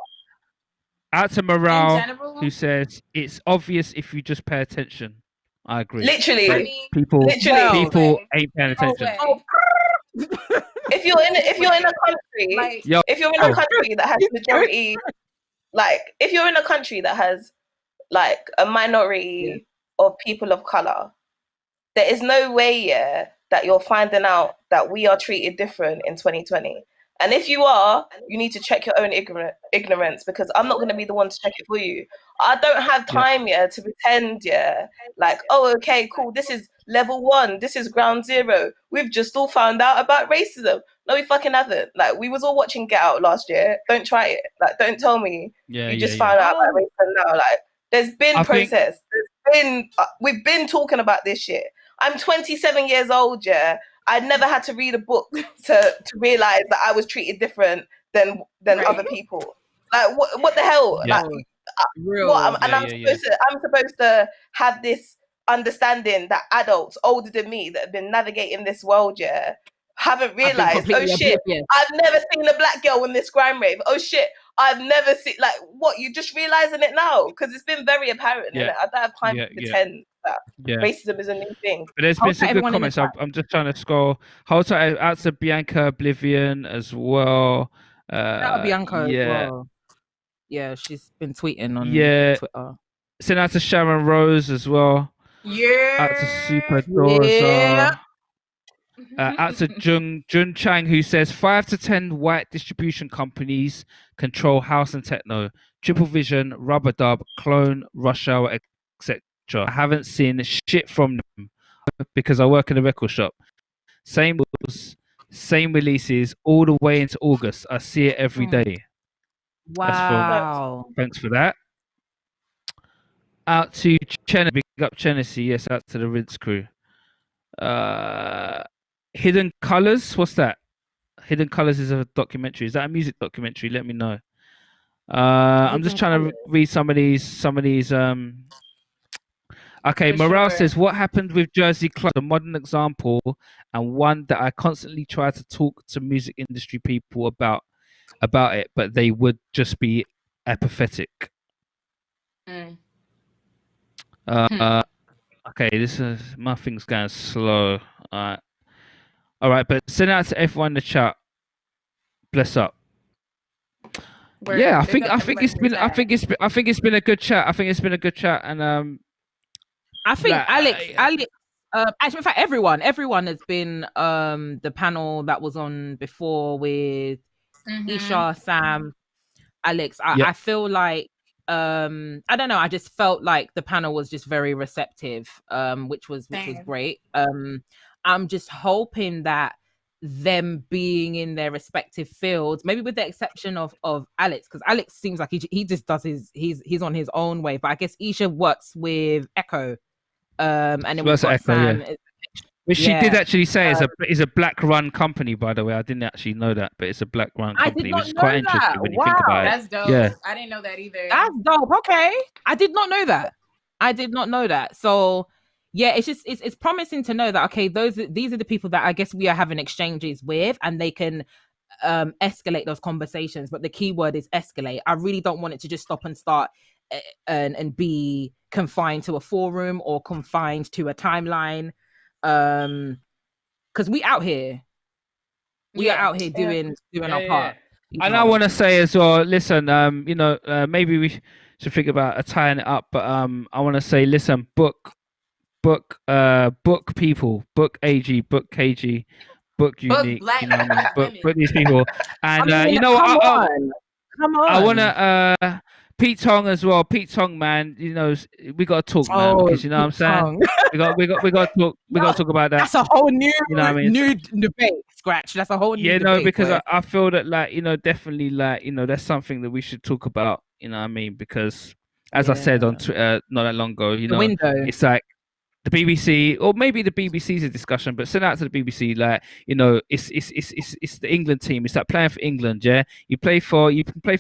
Out to Morale, who says it's obvious if you just pay attention. I agree. Literally, people ain't paying attention. If you're in a country, if you're in a country that has majority, like if you're in a country that has like a minority of people of color, there is no way that you're finding out that we are treated different in 2020. And if you are, you need to check your own ignorance, because I'm not going to be the one to check it for you. I don't have time to pretend like, oh, okay, cool, this is level 1, this is ground 0. We've just all found out about racism. No, we fucking haven't. Like, we was all watching Get Out last year. Don't try it. Like, don't tell me you just found out about racism now. Like, there's been process. We've been talking about this shit. I'm 27 years old, I never had to read a book to realize that I was treated different than other people. Like what the hell? Like I'm supposed to have this understanding that adults older than me that have been navigating this world haven't realized, oh shit, I've never seen a black girl in this crime rave. Oh shit, I've never seen, like, what, you're just realizing it now? Because it's been very apparent. I don't have time to pretend that racism is a new thing. But there's been some good comments. I'm just trying to scroll. Hold tight, out to Bianca Oblivion as well. Bianca as well. Yeah, she's been tweeting on Twitter. Send out to Sharon Rose as well. Out to Super Doza. Out to Jun Chang, who says 5 to 10 white distribution companies control house and techno. Triple Vision, Rubber Dub, Clone, Rush Hour, etc. I haven't seen shit from them because I work in a record shop. Same releases all the way into August. I see it every day. Wow. Thanks for that. Out to Big up Genesee. Yes, out to the Rinse crew. Hidden Colors, what's that? Hidden Colors is a documentary. Is that a music documentary? Let me know. I'm just trying to read some of these. Okay, Morale says, what happened with Jersey Club? A modern example and one that I constantly try to talk to music industry people about. about it, but they would just be apathetic. Mm. Okay, this is my thing's going slow. All right, but send out to everyone in the chat. Bless up. Word. Yeah, I Big think up everybody it's in the been I chat. think it's been a good chat. I think it's been a good chat, and I think like, Alex, actually, in fact, everyone has been the panel that was on before with Isha, Sam, Alex. Yeah. I feel like I don't know, I just felt like the panel was just very receptive, which was Same. great. I'm just hoping that them being in their respective fields, maybe with the exception of Alex, because Alex seems like he just does he's on his own way, but I guess Isha works with Echo. And then we've got Echo, Sam. yeah. Which she did actually say is a black run company, by the way. I didn't actually know that, but it's a black run company, which is quite interesting when you think about it. That's dope. Yeah. I didn't know that either. That's dope. Okay. I did not know that. So yeah, it's just it's promising to know that okay, these are the people that I guess we are having exchanges with, and they can escalate those conversations. But the key word is escalate. I really don't want it to just stop and start and be confined to a forum or confined to a timeline. Because we out here. We are out here doing our part. And I want to say as well, listen, maybe we should think about tying it up, but I want to say, listen, book people, book AG, book KG, book Unique, black you know what I mean? Book these people, and you know come what? Come on. I want to Pete Tong as well. Pete Tong, man, you know we got to talk, man, because you know what I'm saying. we got to talk. We got to talk about that. That's a whole new, you know what I mean? new debate. Scratch. That's a whole new. Yeah, debate, no, because I feel that definitely that's something that we should talk about. You know what I mean? Because as I said on Twitter not that long ago, it's like the BBC, or maybe the BBC's a discussion, but send out to the BBC, it's the England team. It's like playing for England, yeah. You can play for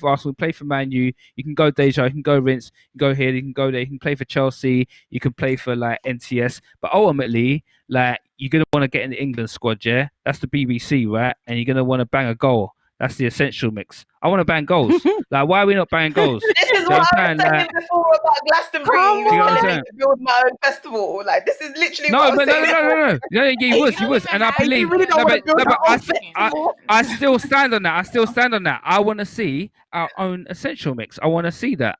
Arsenal, you play for Man U, you can go Deja, you can go Rinse, you can go here, you can go there, you can play for Chelsea, you can play for NTS, but ultimately, you're gonna want to get in the England squad, yeah. That's the BBC, right? And you're gonna want to bang a goal. That's the essential mix. I want to bang goals. Why are we not banging goals? This is what I was saying before about Glastonbury. You telling me to build my own festival. This is literally what I was saying. No. You was, and I believe. I still stand on that. I want to see our own essential mix. I want to see that.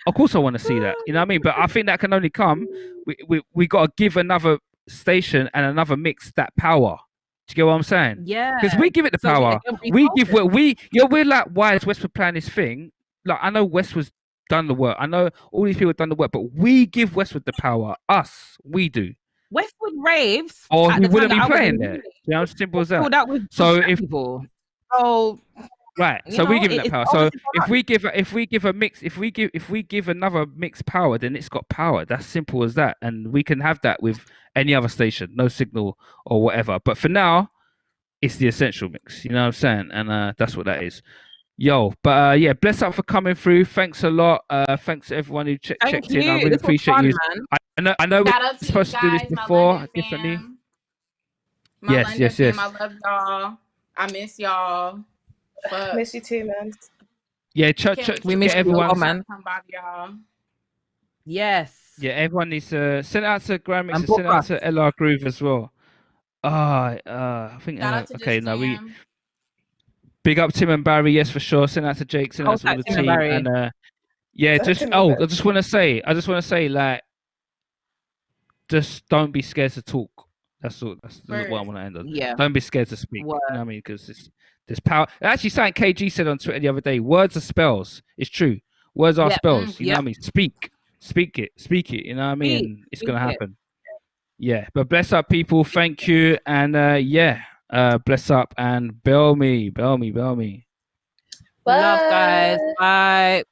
Of course, I want to see that. You know what I mean? But I think that can only come. We got to give another station and another mix that power. Do you get what I'm saying? Yeah. Because we give it the power. We're like, why is Westwood playing this thing? I know Westwood's done the work. I know all these people have done the work, but we give Westwood the power. We do. Westwood raves. Or he wouldn't be playing there. You know, simple as that. So if people. Right, so we give it that power. So if we give another mix power, then it's got power. That's simple as that, and we can have that with any other station, no signal or whatever. But for now, it's the essential mix. You know what I'm saying? And that's what that is. Yo, but yeah, bless up for coming through. Thanks a lot. Thanks to everyone who checked in. I really appreciate you. I know we're supposed to do this before differently. Yes. I love y'all. I miss y'all. But miss you too, man. Yeah, we miss everyone, man. Yes. Yeah, everyone needs to send out to Grammix and send out to LR Groove as well. I think okay. No, we big up Tim and Barry. Yes, for sure. Send out to Jake. Send out to all the team. And yeah, I just want to say, just don't be scared to talk. That's all. That's what I want to end on. Yeah. Don't be scared to speak. You know what I mean? Because there's power. Actually, something KG said on Twitter the other day. Words are spells. It's true. Words are spells. You know what I mean? Speak it. You know what I mean? And it's gonna happen. Yeah. But bless up, people. Thank you. And bless up and bell me. Bye. Love, guys. Bye.